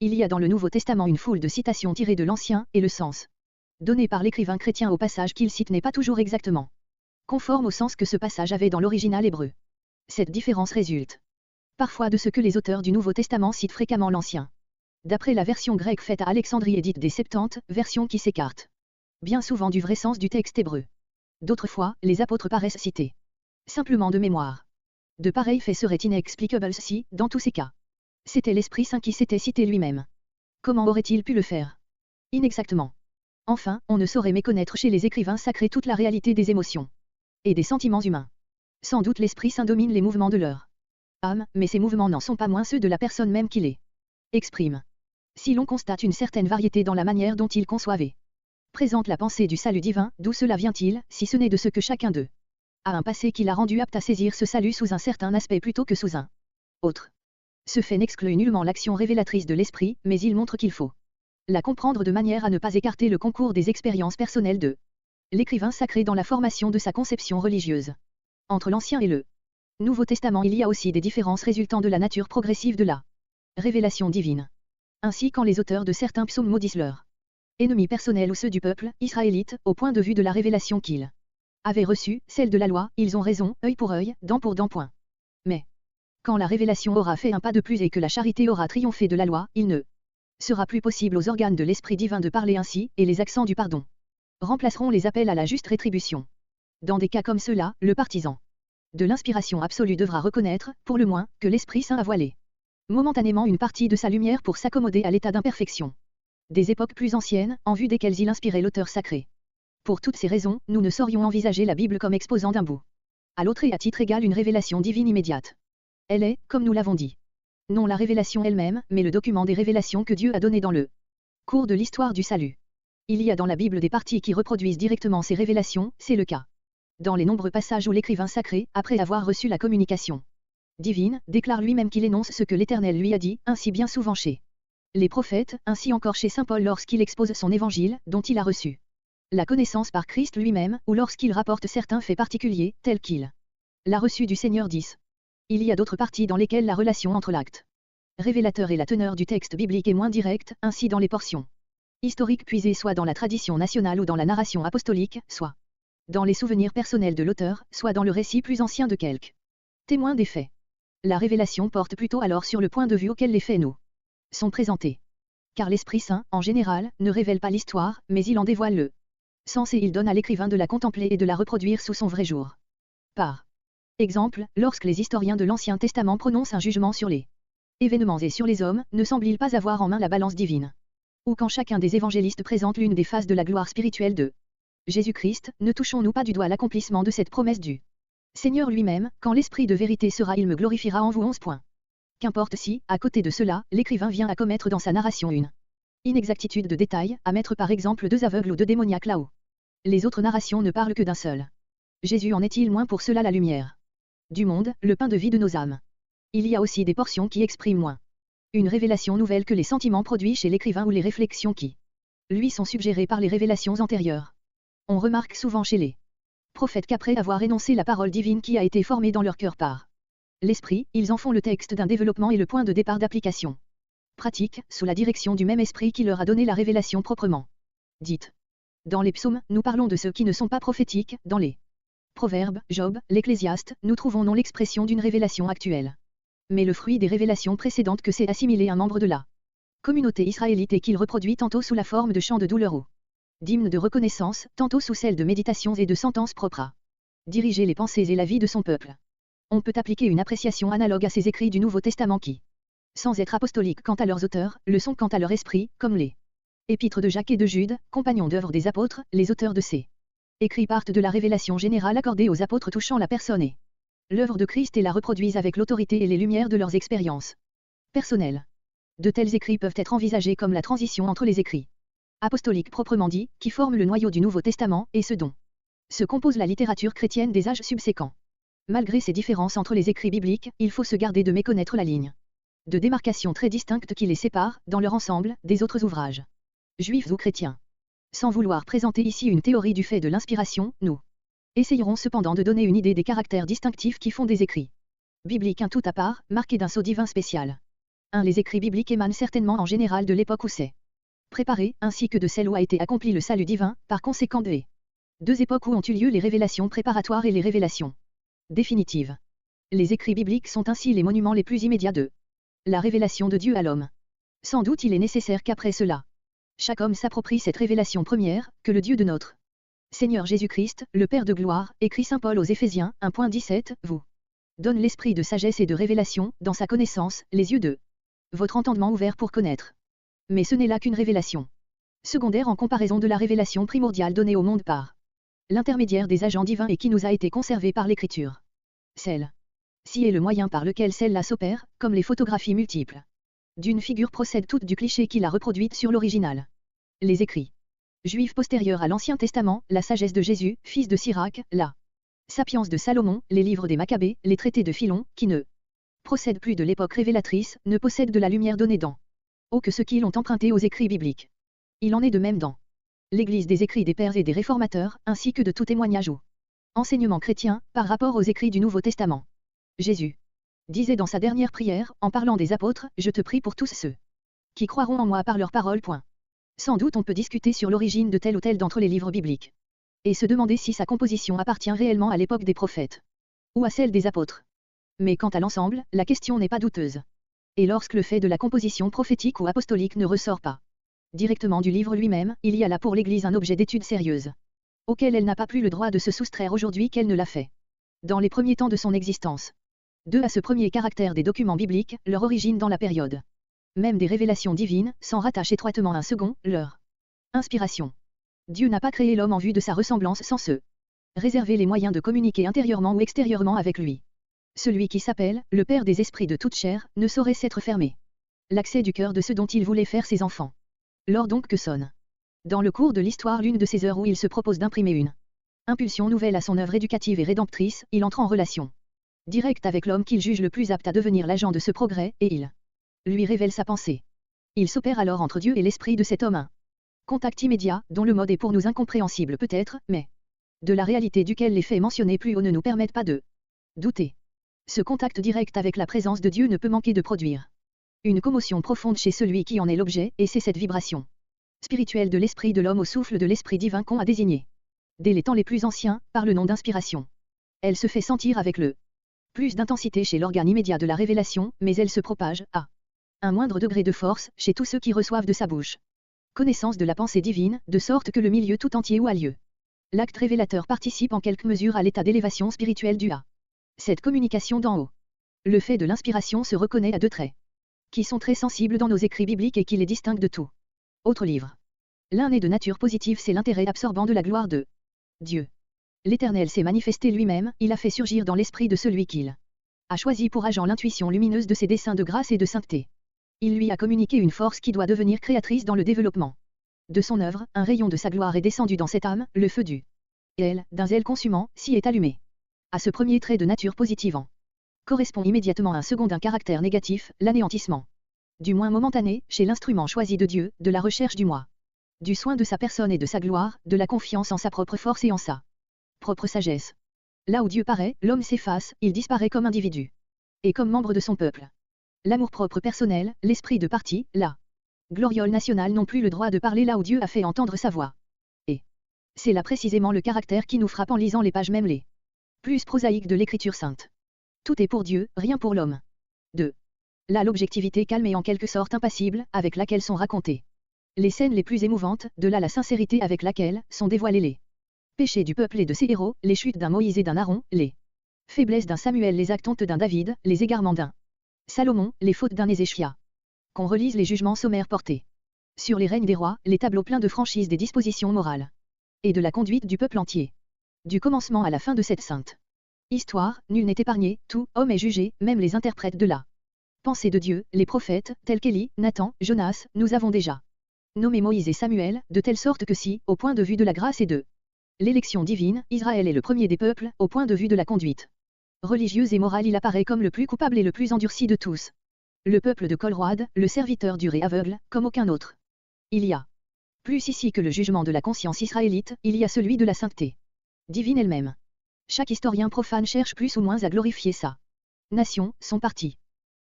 Speaker 1: Il y a dans le Nouveau Testament une foule de citations tirées de l'Ancien, et le sens donné par l'écrivain chrétien au passage qu'il cite n'est pas toujours exactement conforme au sens que ce passage avait dans l'original hébreu. Cette différence résulte parfois de ce que les auteurs du Nouveau Testament citent fréquemment l'Ancien d'après la version grecque faite à Alexandrie édite des Septante, version qui s'écarte bien souvent du vrai sens du texte hébreu. D'autres fois, les apôtres paraissent cités simplement de mémoire. De pareils faits seraient inexplicables si, dans tous ces cas, c'était l'Esprit Saint qui s'était cité lui-même. Comment aurait-il pu le faire? Inexactement. Enfin, on ne saurait méconnaître chez les écrivains sacrés toute la réalité des émotions et des sentiments humains. Sans doute l'Esprit Saint domine les mouvements de leur âme, mais ces mouvements n'en sont pas moins ceux de la personne même qui les exprime. Si l'on constate une certaine variété dans la manière dont ils conçoivent et présentent la pensée du salut divin, d'où cela vient-il, si ce n'est de ce que chacun d'eux a un passé qui l'a rendu apte à saisir ce salut sous un certain aspect plutôt que sous un autre. Ce fait n'exclut nullement l'action révélatrice de l'esprit, mais il montre qu'il faut la comprendre de manière à ne pas écarter le concours des expériences personnelles de l'écrivain sacré dans la formation de sa conception religieuse. Entre l'Ancien et le Nouveau Testament il y a aussi des différences résultant de la nature progressive de la révélation divine. Ainsi quand les auteurs de certains psaumes maudissent leurs ennemis personnels ou ceux du peuple israélite, au point de vue de la révélation qu'ils avaient reçue, celle de la loi, ils ont raison, œil pour œil, dent pour dent. Point. Mais, quand la révélation aura fait un pas de plus et que la charité aura triomphé de la loi, il ne sera plus possible aux organes de l'Esprit divin de parler ainsi, et les accents du pardon remplaceront les appels à la juste rétribution. Dans des cas comme ceux-là, le partisan de l'inspiration absolue devra reconnaître, pour le moins, que l'Esprit Saint a voilé momentanément une partie de sa lumière pour s'accommoder à l'état d'imperfection des époques plus anciennes, en vue desquelles il inspirait l'auteur sacré. Pour toutes ces raisons, nous ne saurions envisager la Bible comme exposant d'un bout à l'autre et à titre égal une révélation divine immédiate. Elle est, comme nous l'avons dit, non la révélation elle-même, mais le document des révélations que Dieu a donné dans le cours de l'histoire du salut. Il y a dans la Bible des parties qui reproduisent directement ces révélations, c'est le cas dans les nombreux passages où l'écrivain sacré, après avoir reçu la communication divine, déclare lui-même qu'il énonce ce que l'Éternel lui a dit, ainsi bien souvent chez les prophètes, ainsi encore chez saint Paul lorsqu'il expose son évangile, dont il a reçu la connaissance par Christ lui-même, ou lorsqu'il rapporte certains faits particuliers, tels qu'il l'a reçu du Seigneur 10. Il y a d'autres parties dans lesquelles la relation entre l'acte révélateur et la teneur du texte biblique est moins directe, ainsi dans les portions historiques puisées soit dans la tradition nationale ou dans la narration apostolique, soit dans les souvenirs personnels de l'auteur, soit dans le récit plus ancien de quelques témoins des faits. La révélation porte plutôt alors sur le point de vue auquel les faits nous sont présentés. Car l'Esprit Saint, en général, ne révèle pas l'histoire, mais il en dévoile le sens et il donne à l'écrivain de la contempler et de la reproduire sous son vrai jour. Par exemple, lorsque les historiens de l'Ancien Testament prononcent un jugement sur les événements et sur les hommes, ne semble-t-il pas avoir en main la balance divine? Ou quand chacun des évangélistes présente l'une des phases de la gloire spirituelle de Jésus-Christ, ne touchons-nous pas du doigt l'accomplissement de cette promesse du Seigneur lui-même, quand l'Esprit de vérité sera, il me glorifiera en vous 11 points. Qu'importe si, à côté de cela, l'écrivain vient à commettre dans sa narration une inexactitude de détail, à mettre par exemple 2 aveugles ou 2 démoniaques là-haut. Les autres narrations ne parlent que d'un seul. Jésus en est-il moins pour cela la lumière du monde, le pain de vie de nos âmes? Il y a aussi des portions qui expriment moins une révélation nouvelle que les sentiments produits chez l'écrivain ou les réflexions qui lui sont suggérées par les révélations antérieures. On remarque souvent chez les prophètes qu'après avoir énoncé la parole divine qui a été formée dans leur cœur par l'Esprit, ils en font le texte d'un développement et le point de départ d'application pratique, sous la direction du même Esprit qui leur a donné la révélation proprement dite. Dans les psaumes, nous parlons de ceux qui ne sont pas prophétiques, dans les Proverbes, Job, l'Ecclésiaste, nous trouvons non l'expression d'une révélation actuelle, mais le fruit des révélations précédentes que s'est assimilé un membre de la communauté israélite et qu'il reproduit tantôt sous la forme de chants de douleur ou d'hymnes de reconnaissance, tantôt sous celle de méditations et de sentences propres à diriger les pensées et la vie de son peuple. On peut appliquer une appréciation analogue à ces écrits du Nouveau Testament qui, sans être apostoliques quant à leurs auteurs, le sont quant à leur esprit, comme les épîtres de Jacques et de Jude, compagnons d'œuvre des apôtres, les auteurs de ces écrits partent de la révélation générale accordée aux apôtres touchant la personne et l'œuvre de Christ et la reproduisent avec l'autorité et les lumières de leurs expériences personnelles. De tels écrits peuvent être envisagés comme la transition entre les écrits apostoliques proprement dits, qui forment le noyau du Nouveau Testament, et ce dont se compose la littérature chrétienne des âges subséquents. Malgré ces différences entre les écrits bibliques, il faut se garder de méconnaître la ligne de démarcation très distincte qui les sépare, dans leur ensemble, des autres ouvrages juifs ou chrétiens. Sans vouloir présenter ici une théorie du fait de l'inspiration, nous essayerons cependant de donner une idée des caractères distinctifs qui font des écrits bibliques un tout à part, marqués d'un sceau divin spécial. 1. Les écrits bibliques émanent certainement en général de l'époque où c'est préparé, ainsi que de celle où a été accompli le salut divin, par conséquent des 2 époques où ont eu lieu les révélations préparatoires et les révélations définitives. Les écrits bibliques sont ainsi les monuments les plus immédiats de la révélation de Dieu à l'homme. Sans doute il est nécessaire qu'après cela, chaque homme s'approprie cette révélation première, que le Dieu de notre Seigneur Jésus-Christ, le Père de gloire, écrit saint Paul aux Éphésiens, 1.17, vous donne l'esprit de sagesse et de révélation, dans sa connaissance, les yeux de votre entendement ouvert pour connaître. Mais ce n'est là qu'une révélation secondaire en comparaison de la révélation primordiale donnée au monde par l'intermédiaire des agents divins et qui nous a été conservée par l'Écriture. Celle-ci est le moyen par lequel celle-là s'opère, comme les photographies multiples d'une figure procèdent toutes du cliché qui l'a reproduite sur l'original. Les écrits juifs postérieurs à l'Ancien Testament, la sagesse de Jésus, fils de Sirach, la sapience de Salomon, les livres des Maccabées, les traités de Philon, qui ne procèdent plus de l'époque révélatrice, ne possèdent de la lumière donnée dans que ceux qui l'ont emprunté aux écrits bibliques. Il en est de même dans l'Église des écrits des pères et des réformateurs, ainsi que de tout témoignage ou enseignement chrétien, par rapport aux écrits du Nouveau Testament. Jésus disait dans sa dernière prière, en parlant des apôtres, je te prie pour tous ceux qui croiront en moi par leurs paroles. Sans doute on peut discuter sur l'origine de tel ou tel d'entre les livres bibliques. Et se demander si sa composition appartient réellement à l'époque des prophètes. Ou à celle des apôtres. Mais quant à l'ensemble, la question n'est pas douteuse. Et lorsque le fait de la composition prophétique ou apostolique ne ressort pas directement du livre lui-même, il y a là pour l'Église un objet d'étude sérieuse, auquel elle n'a pas plus le droit de se soustraire aujourd'hui qu'elle ne l'a fait dans les premiers temps de son existence. 2. À ce premier caractère des documents bibliques, leur origine dans la période même des révélations divines, s'en rattache étroitement un second, leur inspiration. Dieu n'a pas créé l'homme en vue de sa ressemblance sans se réserver les moyens de communiquer intérieurement ou extérieurement avec lui. Celui qui s'appelle le Père des esprits de toute chair ne saurait s'être fermé l'accès du cœur de ceux dont il voulait faire ses enfants. Lors donc que sonne dans le cours de l'histoire l'une de ces heures où il se propose d'imprimer une impulsion nouvelle à son œuvre éducative et rédemptrice, il entre en relation directe avec l'homme qu'il juge le plus apte à devenir l'agent de ce progrès, et il lui révèle sa pensée. Il s'opère alors entre Dieu et l'esprit de cet homme un contact immédiat, dont le mode est pour nous incompréhensible peut-être, mais de la réalité duquel les faits mentionnés plus haut ne nous permettent pas de douter. Ce contact direct avec la présence de Dieu ne peut manquer de produire une commotion profonde chez celui qui en est l'objet, et c'est cette vibration spirituelle de l'esprit de l'homme au souffle de l'esprit divin qu'on a désigné, dès les temps les plus anciens, par le nom d'inspiration. Elle se fait sentir avec le plus d'intensité chez l'organe immédiat de la révélation, mais elle se propage, à un moindre degré de force, chez tous ceux qui reçoivent de sa bouche connaissance de la pensée divine, de sorte que le milieu tout entier où a lieu l'acte révélateur participe en quelque mesure à l'état d'élévation spirituelle du à cette communication d'en haut. Le fait de l'inspiration se reconnaît à deux traits qui sont très sensibles dans nos écrits bibliques et qui les distinguent de tout autre livre. L'un est de nature positive, c'est l'intérêt absorbant de la gloire de Dieu. L'Éternel s'est manifesté lui-même, il a fait surgir dans l'esprit de celui qu'il a choisi pour agent l'intuition lumineuse de ses desseins de grâce et de sainteté. Il lui a communiqué une force qui doit devenir créatrice dans le développement de son œuvre, un rayon de sa gloire est descendu dans cette âme, le feu du elle, d'un zèle consumant, s'y est allumé. À ce premier trait de nature positive en correspond immédiatement un second d'un caractère négatif, l'anéantissement. Du moins momentané, chez l'instrument choisi de Dieu, de la recherche du moi. Du soin de sa personne et de sa gloire, de la confiance en sa propre force et en sa propre sagesse. Là où Dieu paraît, l'homme s'efface, il disparaît comme individu. Et comme membre de son peuple. L'amour-propre personnel, l'esprit de parti, la gloriole nationale n'ont plus le droit de parler là où Dieu a fait entendre sa voix. Et c'est là précisément le caractère qui nous frappe en lisant les pages même les plus prosaïques de l'Écriture sainte. Tout est pour Dieu, rien pour l'homme. 2. Là l'objectivité calme et en quelque sorte impassible, avec laquelle sont racontées les scènes les plus émouvantes, de là la sincérité avec laquelle sont dévoilés les péchés du peuple et de ses héros, les chutes d'un Moïse et d'un Aaron, les faiblesses d'un Samuel, les actes honteux d'un David, les égarements d'un Salomon, les fautes d'un Ézéchia. Qu'on relise les jugements sommaires portés sur les règnes des rois, les tableaux pleins de franchise des dispositions morales et de la conduite du peuple entier. Du commencement à la fin de cette sainte histoire, nul n'est épargné, tout homme est jugé, même les interprètes de la pensée de Dieu, les prophètes, tels qu'Élie, Nathan, Jonas, nous avons déjà nommé Moïse et Samuel, de telle sorte que si, au point de vue de la grâce et de l'élection divine, Israël est le premier des peuples, au point de vue de la conduite religieuse et morale il apparaît comme le plus coupable et le plus endurci de tous. Le peuple de Colroide, le serviteur dur et aveugle, comme aucun autre. Il y a plus ici que le jugement de la conscience israélite, il y a celui de la sainteté divine elle-même. Chaque historien profane cherche plus ou moins à glorifier sa nation, son parti.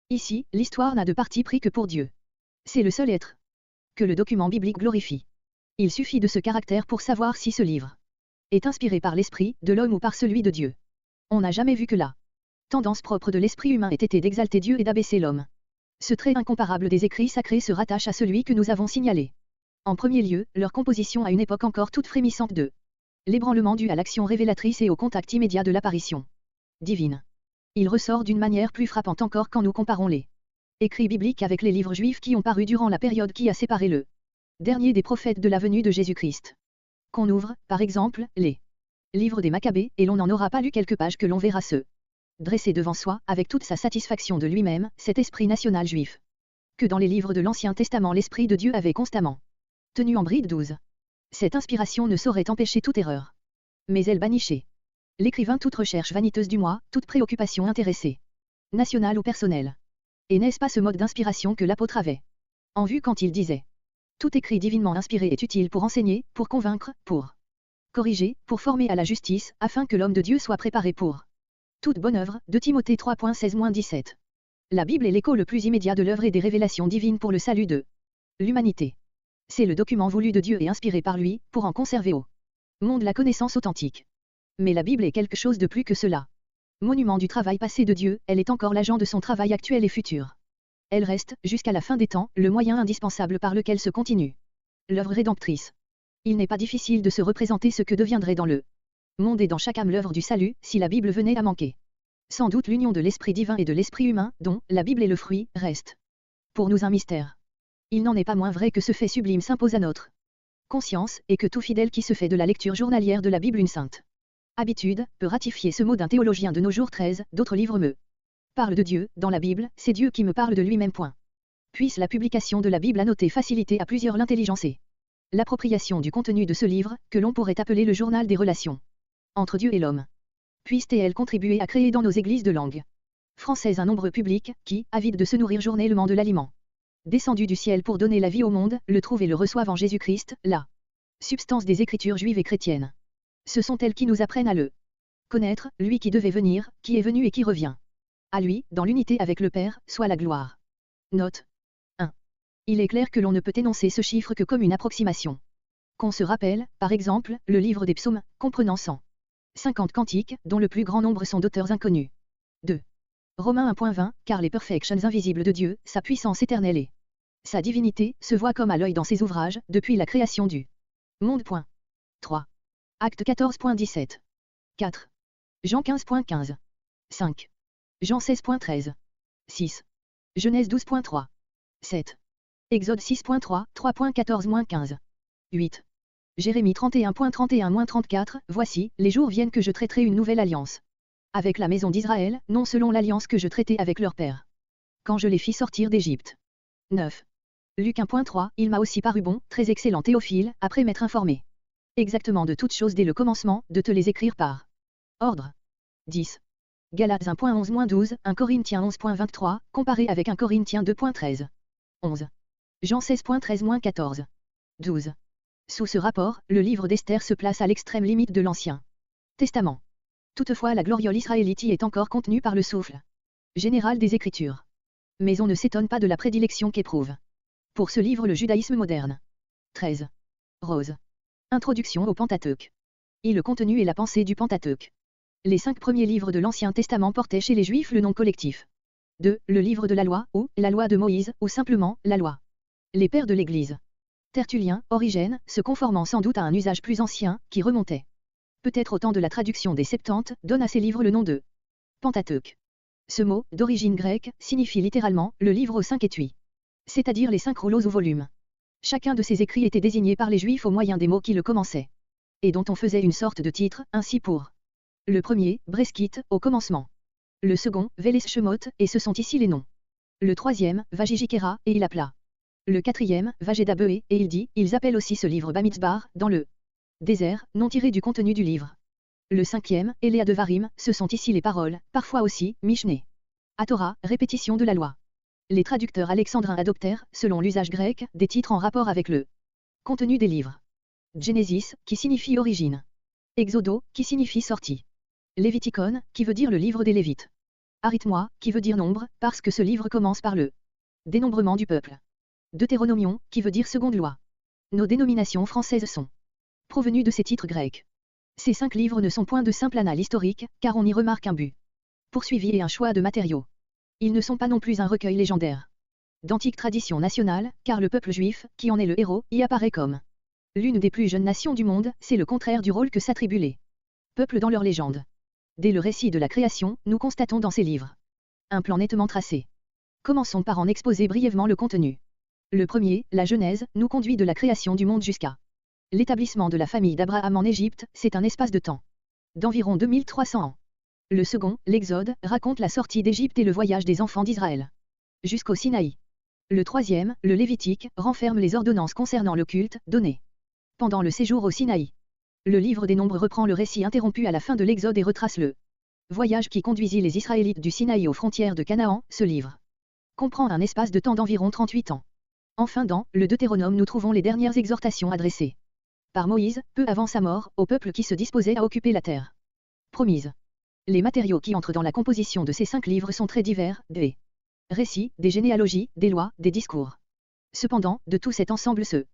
Speaker 1: Ici, l'histoire n'a de parti pris que pour Dieu. C'est le seul être que le document biblique glorifie. Il suffit de ce caractère pour savoir si ce livre est inspiré par l'esprit de l'homme ou par celui de Dieu. On n'a jamais vu que la tendance propre de l'esprit humain ait été d'exalter Dieu et d'abaisser l'homme. Ce trait incomparable des écrits sacrés se rattache à celui que nous avons signalé. En premier lieu, leur composition à une époque encore toute frémissante de l'ébranlement dû à l'action révélatrice et au contact immédiat de l'apparition divine. Il ressort d'une manière plus frappante encore quand nous comparons les écrits bibliques avec les livres juifs qui ont paru durant la période qui a séparé le dernier des prophètes de la venue de Jésus-Christ. Qu'on ouvre, par exemple, les livres des Maccabées, et l'on n'en aura pas lu quelques pages que l'on verra se dresser devant soi, avec toute sa satisfaction de lui-même, cet esprit national juif. Que dans les livres de l'Ancien Testament l'Esprit de Dieu avait constamment tenu en bride. 12. Cette inspiration ne saurait empêcher toute erreur. Mais elle bannissait l'écrivain toute recherche vaniteuse du moi, toute préoccupation intéressée, nationale ou personnelle. Et n'est-ce pas ce mode d'inspiration que l'apôtre avait en vue quand il disait « Tout écrit divinement inspiré est utile pour enseigner, pour convaincre, pour corriger, pour former à la justice, afin que l'homme de Dieu soit préparé pour toute bonne œuvre » de Timothée 3.16-17. La Bible est l'écho le plus immédiat de l'œuvre et des révélations divines pour le salut de L'humanité. C'est le document voulu de Dieu et inspiré par lui, pour en conserver au monde la connaissance authentique. Mais la Bible est quelque chose de plus que cela. Monument du travail passé de Dieu, elle est encore l'agent de son travail actuel et futur. Elle reste, jusqu'à la fin des temps, le moyen indispensable par lequel se continue l'œuvre rédemptrice. Il n'est pas difficile de se représenter ce que deviendrait dans le monde et dans chaque âme l'œuvre du salut, si la Bible venait à manquer. Sans doute l'union de l'esprit divin et de l'esprit humain, dont la Bible est le fruit, reste pour nous un mystère. Il n'en est pas moins vrai que ce fait sublime s'impose à notre conscience, et que tout fidèle qui se fait de la lecture journalière de la Bible une sainte habitude, peut ratifier ce mot d'un théologien de nos jours. 13 d'autres livres me parlent de Dieu, dans la Bible, c'est Dieu qui me parle de lui-même. Puisse la publication de la Bible annoter faciliter à plusieurs l'intelligence et l'appropriation du contenu de ce livre, que l'on pourrait appeler le journal des relations entre Dieu et l'homme. Puisse-t-elle contribuer à créer dans nos églises de langue française un nombre public, qui, avide de se nourrir journellement de l'aliment descendu du ciel pour donner la vie au monde, le trouve et le reçoive en Jésus-Christ, la substance des Écritures juives et chrétiennes. Ce sont elles qui nous apprennent à le connaître, lui qui devait venir, qui est venu et qui revient. À lui, dans l'unité avec le Père, soit la gloire. Note 1. Il est clair que l'on ne peut énoncer ce chiffre que comme une approximation. Qu'on se rappelle, par exemple, le livre des psaumes, comprenant 150 cantiques, dont le plus grand nombre sont d'auteurs inconnus. 2. Romains 1.20, car les perfections invisibles de Dieu, sa puissance éternelle et sa divinité, se voient comme à l'œil dans ses ouvrages, depuis la création du monde. 3. Acte 14.17. 4. Jean 15.15. 5. Jean 16.13. 6. Genèse 12.3. 7. Exode 6.3, 3.14-15. 8. Jérémie 31.31-34, voici, les jours viennent que je traiterai une nouvelle alliance avec la maison d'Israël, non selon l'alliance que je traitais avec leur père, quand je les fis sortir d'Égypte. 9. Luc 1.3, il m'a aussi paru bon, très excellent Théophile, après m'être informé exactement de toutes choses dès le commencement, de te les écrire par ordre. 10. Galates 1.11-12, 1 Corinthiens 11.23, comparé avec 1 Corinthiens 2.13. 11. Jean 16.13-14. 12. Sous ce rapport, le livre d'Esther se place à l'extrême limite de l'Ancien Testament. Toutefois la gloriole israélite y est encore contenue par le souffle général des Écritures. Mais on ne s'étonne pas de la prédilection qu'éprouve pour ce livre le judaïsme moderne. 13. Rose. Introduction au Pentateuque. Et le contenu et la pensée du Pentateuque. Les 5 premiers livres de l'Ancien Testament portaient chez les Juifs le nom collectif de le livre de la loi, ou la loi de Moïse, ou simplement la loi. Les pères de l'Église, Tertullien, Origène, se conformant sans doute à un usage plus ancien, qui remontait peut-être au temps de la traduction des Septante, donne à ces livres le nom de Pentateuque. Ce mot, d'origine grecque, signifie littéralement le livre aux 5 étuis, c'est-à-dire les 5 rouleaux ou volumes. Chacun de ces écrits était désigné par les Juifs au moyen des mots qui le commençaient, et dont on faisait une sorte de titre, ainsi pour le premier, Breskit, au commencement. Le second, Veles Shemot, et ce sont ici les noms. Le troisième, Vajijikera, et il appela. Le quatrième, Vajedabe, et il dit, ils appellent aussi ce livre Bamidbar, dans le désert, non tiré du contenu du livre. Le cinquième, Eléa de Varim, ce sont ici les paroles, parfois aussi, Mishneh. À Torah, répétition de la loi. Les traducteurs alexandrins adoptèrent, selon l'usage grec, des titres en rapport avec le contenu des livres. Genesis, qui signifie origine. Exodo, qui signifie sortie. Léviticon, qui veut dire le livre des Lévites. Arithmoi, qui veut dire nombre, parce que ce livre commence par le dénombrement du peuple. Deutéronomion, qui veut dire seconde loi. Nos dénominations françaises sont provenues de ces titres grecs. Ces 5 livres ne sont point de simple annales historiques, car on y remarque un but poursuivi et un choix de matériaux. Ils ne sont pas non plus un recueil légendaire d'antiques traditions nationales, car le peuple juif, qui en est le héros, y apparaît comme l'une des plus jeunes nations du monde, c'est le contraire du rôle que s'attribuent les peuples dans leurs légendes. Dès le récit de la création, nous constatons dans ces livres un plan nettement tracé. Commençons par en exposer brièvement le contenu. Le premier, la Genèse, nous conduit de la création du monde jusqu'à l'établissement de la famille d'Abraham en Égypte, c'est un espace de temps d'environ 2300 ans. Le second, l'Exode, raconte la sortie d'Égypte et le voyage des enfants d'Israël jusqu'au Sinaï. Le troisième, le Lévitique, renferme les ordonnances concernant le culte, donné pendant le séjour au Sinaï. Le livre des Nombres reprend le récit interrompu à la fin de l'Exode et retrace le voyage qui conduisit les Israélites du Sinaï aux frontières de Canaan. Ce livre comprend un espace de temps d'environ 38 ans. Enfin dans le Deutéronome nous trouvons les dernières exhortations adressées par Moïse, peu avant sa mort, au peuple qui se disposait à occuper la terre promise. Les matériaux qui entrent dans la composition de ces 5 livres sont très divers, des récits, des généalogies, des lois, des discours Cependant, de tout cet ensemble se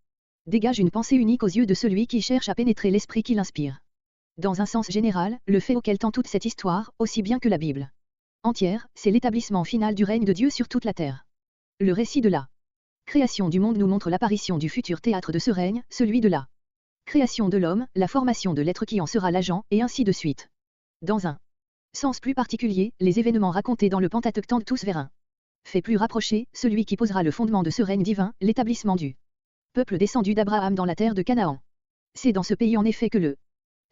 Speaker 1: dégage une pensée unique aux yeux de celui qui cherche à pénétrer l'esprit qui l'inspire. Dans un sens général, le fait auquel tend toute cette histoire, aussi bien que la Bible entière, c'est l'établissement final du règne de Dieu sur toute la terre. Le récit de la création du monde nous montre l'apparition du futur théâtre de ce règne, celui de la création de l'homme, la formation de l'être qui en sera l'agent, et ainsi de suite. Dans un sens plus particulier, les événements racontés dans le Pentateuque tendent tous vers un fait plus rapproché, celui qui posera le fondement de ce règne divin, l'établissement du peuple descendu d'Abraham dans la terre de Canaan. C'est dans ce pays en effet que le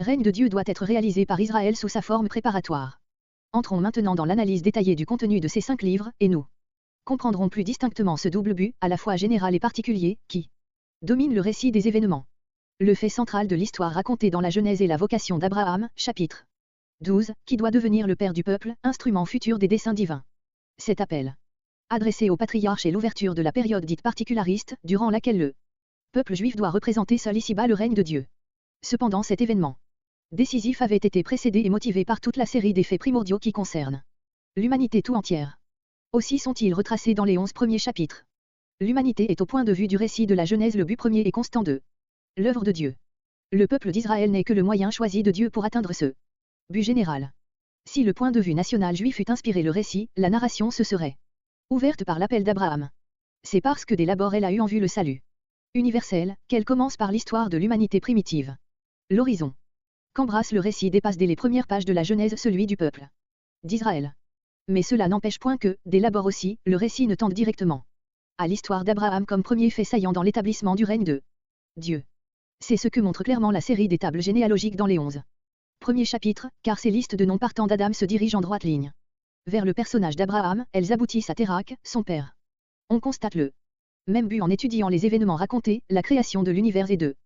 Speaker 1: règne de Dieu doit être réalisé par Israël sous sa forme préparatoire. Entrons maintenant dans l'analyse détaillée du contenu de ces 5 livres, et nous comprendrons plus distinctement ce double but, à la fois général et particulier, qui domine le récit des événements. Le fait central de l'histoire racontée dans la Genèse est la vocation d'Abraham, chapitre 12, qui doit devenir le père du peuple, instrument futur des desseins divins. Cet appel, adressé au patriarche, est l'ouverture de la période dite particulariste, durant laquelle le peuple juif doit représenter seul ici-bas le règne de Dieu. Cependant cet événement décisif avait été précédé et motivé par toute la série des faits primordiaux qui concernent l'humanité tout entière. Aussi sont-ils retracés dans les 11 premiers chapitres. L'humanité est au point de vue du récit de la Genèse le but premier et constant de l'œuvre de Dieu. Le peuple d'Israël n'est que le moyen choisi de Dieu pour atteindre ce but général. Si le point de vue national juif eût inspiré le récit, la narration se serait ouverte par l'appel d'Abraham. C'est parce que dès l'abord elle a eu en vue le salut universel, qu'elle commence par l'histoire de l'humanité primitive. L'horizon qu'embrasse le récit dépasse dès les premières pages de la Genèse celui du peuple d'Israël. Mais cela n'empêche point que, dès l'abord aussi, le récit ne tende directement à l'histoire d'Abraham comme premier fait saillant dans l'établissement du règne de Dieu. C'est ce que montre clairement la série des tables généalogiques dans les 11 premiers chapitres, car ces listes de noms partant d'Adam se dirigent en droite ligne vers le personnage d'Abraham, elles aboutissent à Térakh, son père. On constate le même but en étudiant les événements racontés, la création de l'univers et de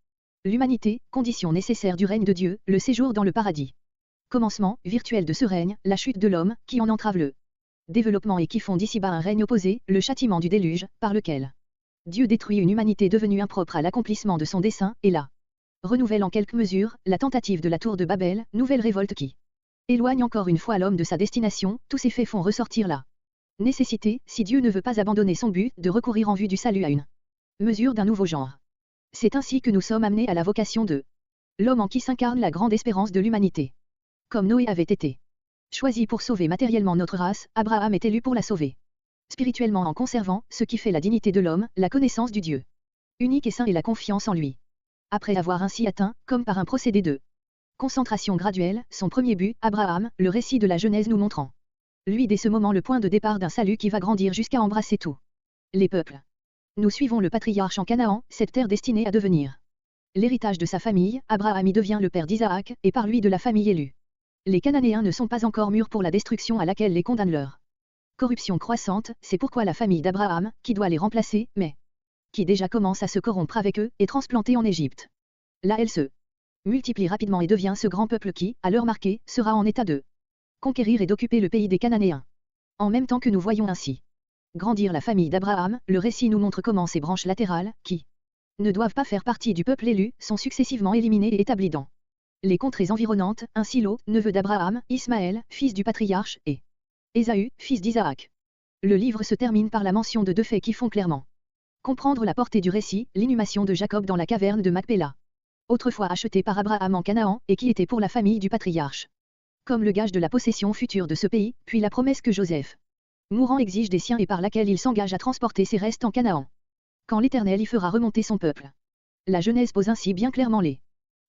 Speaker 1: l'humanité, condition nécessaire du règne de Dieu, le séjour dans le paradis. Commencement virtuel de ce règne, la chute de l'homme, qui en entrave le développement et qui font d'ici-bas un règne opposé, le châtiment du déluge, par lequel Dieu détruit une humanité devenue impropre à l'accomplissement de son dessein, et là renouvelle en quelque mesure, la tentative de la tour de Babel, nouvelle révolte qui éloigne encore une fois l'homme de sa destination. Tous ces faits font ressortir la nécessité, si Dieu ne veut pas abandonner son but, de recourir en vue du salut à une mesure d'un nouveau genre. C'est ainsi que nous sommes amenés à la vocation de l'homme en qui s'incarne la grande espérance de l'humanité. Comme Noé avait été choisi pour sauver matériellement notre race, Abraham est élu pour la sauver spirituellement en conservant, ce qui fait la dignité de l'homme, la connaissance du Dieu unique et saint et la confiance en lui. Après avoir ainsi atteint, comme par un procédé de concentration graduelle, son premier but, Abraham, le récit de la Genèse nous montrant lui dès ce moment le point de départ d'un salut qui va grandir jusqu'à embrasser tous les peuples. Nous suivons le patriarche en Canaan, cette terre destinée à devenir l'héritage de sa famille. Abraham y devient le père d'Isaac, et par lui de la famille élue. Les Cananéens ne sont pas encore mûrs pour la destruction à laquelle les condamne leur corruption croissante, c'est pourquoi la famille d'Abraham, qui doit les remplacer, mais qui déjà commence à se corrompre avec eux, est transplantée en Égypte. Là elle se multiplie rapidement et devient ce grand peuple qui, à l'heure marquée, sera en état de conquérir et d'occuper le pays des Cananéens. En même temps que nous voyons ainsi grandir la famille d'Abraham, le récit nous montre comment ces branches latérales, qui ne doivent pas faire partie du peuple élu, sont successivement éliminées et établies dans les contrées environnantes, ainsi Lot, neveu d'Abraham, Ismaël, fils du patriarche, et Ésaü, fils d'Isaac. Le livre se termine par la mention de deux faits qui font clairement comprendre la portée du récit, l'inhumation de Jacob dans la caverne de Macpéla, autrefois achetée par Abraham en Canaan, et qui était pour la famille du patriarche comme le gage de la possession future de ce pays, puis la promesse que Joseph, mourant, exige des siens et par laquelle il s'engage à transporter ses restes en Canaan, quand l'Éternel y fera remonter son peuple. La Genèse pose ainsi bien clairement les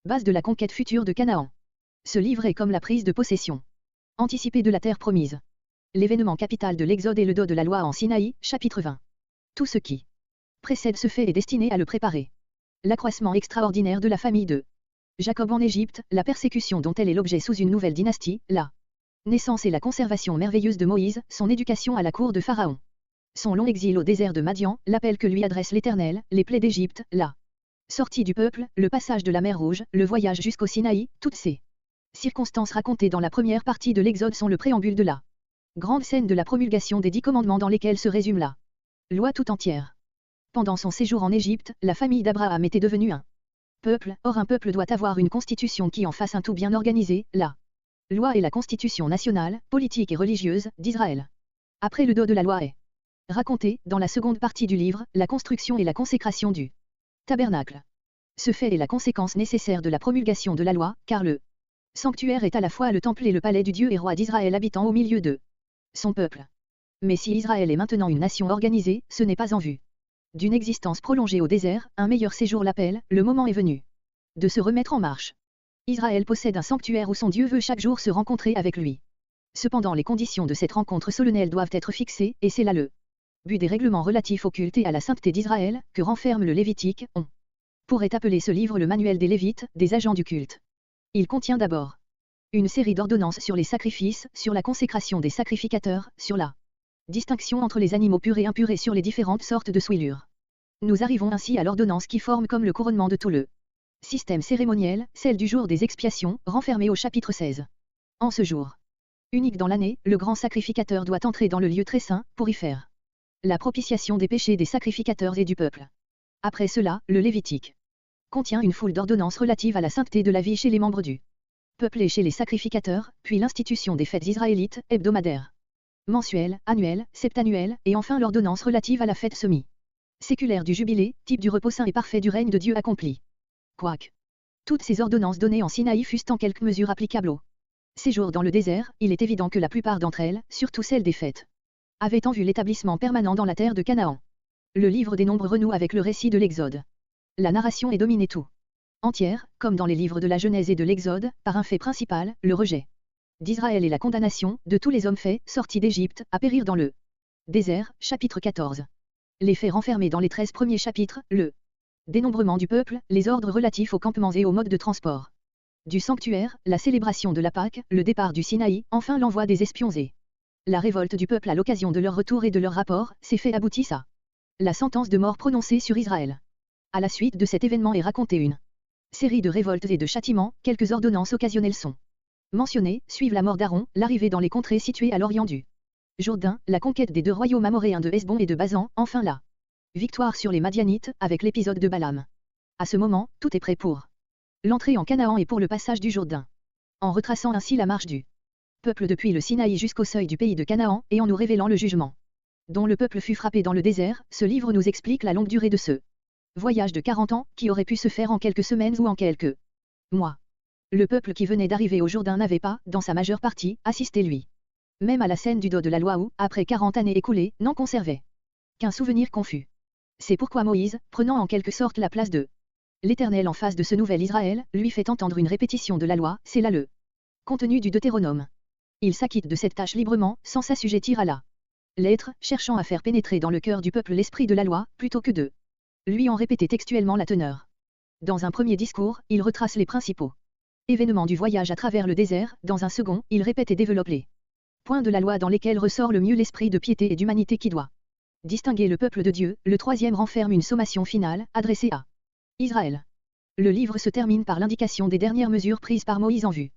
Speaker 1: bases de la conquête future de Canaan. Ce livre est comme la prise de possession anticipée de la terre promise. L'événement capital de l'Exode est le dos de la loi en Sinaï, chapitre 20. Tout ce qui précède ce fait est destiné à le préparer. L'accroissement extraordinaire de la famille de Jacob en Égypte, la persécution dont elle est l'objet sous une nouvelle dynastie, la naissance et la conservation merveilleuse de Moïse, son éducation à la cour de Pharaon, son long exil au désert de Madian, l'appel que lui adresse l'Éternel, les plaies d'Égypte, la sortie du peuple, le passage de la mer Rouge, le voyage jusqu'au Sinaï, toutes ces circonstances racontées dans la première partie de l'Exode sont le préambule de la grande scène de la promulgation des 10 commandements dans lesquels se résume la loi tout entière. Pendant son séjour en Égypte, la famille d'Abraham était devenue un peuple. Or un peuple doit avoir une constitution qui en fasse un tout bien organisé, la loi est la constitution nationale, politique et religieuse, d'Israël. Après le dos de la loi est Raconté, dans la seconde partie du livre, la construction et la consécration du tabernacle. Ce fait est la conséquence nécessaire de la promulgation de la loi, car le sanctuaire est à la fois le temple et le palais du Dieu et roi d'Israël habitant au milieu de son peuple. Mais si Israël est maintenant une nation organisée, ce n'est pas en vue d'une existence prolongée au désert, un meilleur séjour l'appelle, le moment est venu de se remettre en marche. Israël possède un sanctuaire où son Dieu veut chaque jour se rencontrer avec lui. Cependant les conditions de cette rencontre solennelle doivent être fixées, et c'est là le but des règlements relatifs au culte et à la sainteté d'Israël, que renferme le Lévitique. On pourrait appeler ce livre le manuel des Lévites, des agents du culte. Il contient d'abord une série d'ordonnances sur les sacrifices, sur la consécration des sacrificateurs, sur la distinction entre les animaux purs et impurs et sur les différentes sortes de souillures. Nous arrivons ainsi à l'ordonnance qui forme comme le couronnement de tout le système cérémoniel, celle du jour des expiations, renfermée au chapitre 16. En ce jour unique dans l'année, le grand sacrificateur doit entrer dans le lieu très saint, pour y faire la propitiation des péchés des sacrificateurs et du peuple. Après cela, le Lévitique contient une foule d'ordonnances relatives à la sainteté de la vie chez les membres du peuple et chez les sacrificateurs, puis l'institution des fêtes israélites, hebdomadaires, mensuelles, annuelles, septannuelles, et enfin l'ordonnance relative à la fête semi-séculaire du jubilé, type du repos saint et parfait du règne de Dieu accompli. Quoique toutes ces ordonnances données en Sinaï fussent en quelque mesure applicables au séjour dans le désert, il est évident que la plupart d'entre elles, surtout celles des fêtes, avaient en vue l'établissement permanent dans la terre de Canaan. Le livre des Nombres renoue avec le récit de l'Exode. La narration est dominée tout entière, comme dans les livres de la Genèse et de l'Exode, par un fait principal, le rejet d'Israël et la condamnation de tous les hommes faits, sortis d'Égypte, à périr dans le désert, chapitre 14. Les faits renfermés dans les 13 premiers chapitres, le dénombrement du peuple, les ordres relatifs aux campements et aux modes de transport du sanctuaire, la célébration de la Pâque, le départ du Sinaï, enfin l'envoi des espions et la révolte du peuple à l'occasion de leur retour et de leur rapport, ces faits aboutissent à la sentence de mort prononcée sur Israël. À la suite de cet événement est racontée une série de révoltes et de châtiments, quelques ordonnances occasionnelles sont mentionnées, suivent la mort d'Aaron, l'arrivée dans les contrées situées à l'orient du Jourdain, la conquête des deux royaumes amoréens de Hesbon et de Basan, enfin la victoire sur les Madianites, avec l'épisode de Balaam. À ce moment, tout est prêt pour l'entrée en Canaan et pour le passage du Jourdain. En retraçant ainsi la marche du peuple depuis le Sinaï jusqu'au seuil du pays de Canaan, et en nous révélant le jugement dont le peuple fut frappé dans le désert, ce livre nous explique la longue durée de ce voyage de 40 ans, qui aurait pu se faire en quelques semaines ou en quelques mois. Le peuple qui venait d'arriver au Jourdain n'avait pas, dans sa majeure partie, assisté lui même à la scène du dos de la loi où, après 40 années écoulées, n'en conservait qu'un souvenir confus. C'est pourquoi Moïse, prenant en quelque sorte la place de l'Éternel en face de ce nouvel Israël, lui fait entendre une répétition de la loi, c'est là le contenu du Deutéronome. Il s'acquitte de cette tâche librement, sans s'assujettir à la lettre, cherchant à faire pénétrer dans le cœur du peuple l'esprit de la loi, plutôt que de lui en répéter textuellement la teneur. Dans un premier discours, il retrace les principaux événements du voyage à travers le désert, dans un second, il répète et développe les points de la loi dans lesquels ressort le mieux l'esprit de piété et d'humanité qui doit distinguer le peuple de Dieu. Le troisième renferme une sommation finale, adressée à Israël. Le livre se termine par l'indication des dernières mesures prises par Moïse en vue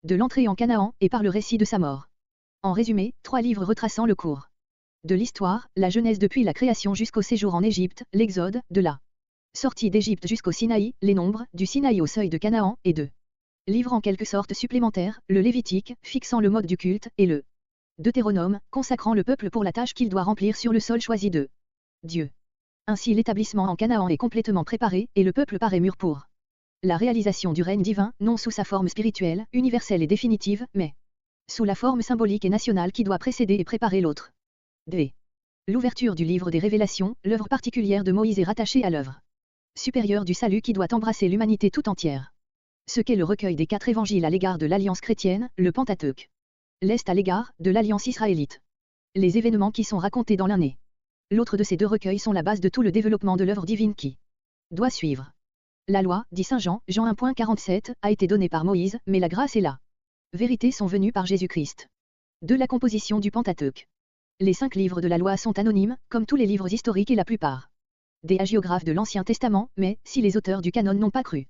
Speaker 1: de l'entrée en Canaan, et par le récit de sa mort. En résumé, 3 livres retraçant le cours de l'histoire, la Genèse depuis la création jusqu'au séjour en Égypte, l'Exode, de la sortie d'Égypte jusqu'au Sinaï, les Nombres, du Sinaï au seuil de Canaan, et 2 livres en quelque sorte supplémentaires, le Lévitique, fixant le mode du culte, et le Deutéronome, consacrant le peuple pour la tâche qu'il doit remplir sur le sol choisi de Dieu. Ainsi l'établissement en Canaan est complètement préparé, et le peuple paraît mûr pour la réalisation du règne divin, non sous sa forme spirituelle, universelle et définitive, mais sous la forme symbolique et nationale qui doit précéder et préparer l'autre. D. L'ouverture du livre des Révélations, l'œuvre particulière de Moïse est rattachée à l'œuvre supérieure du salut qui doit embrasser l'humanité tout entière. Ce qu'est le recueil des 4 évangiles à l'égard de l'alliance chrétienne, le Pentateuque. L'Est à l'égard de l'alliance israélite. Les événements qui sont racontés dans l'un et l'autre de ces 2 recueils sont la base de tout le développement de l'œuvre divine qui doit suivre. La loi, dit saint Jean, Jean 1.47, a été donnée par Moïse, mais la grâce et la vérité sont venues par Jésus-Christ. De la composition du Pentateuque. Les 5 livres de la loi sont anonymes, comme tous les livres historiques et la plupart des hagiographes de l'Ancien Testament, mais, si les auteurs du canon n'ont pas cru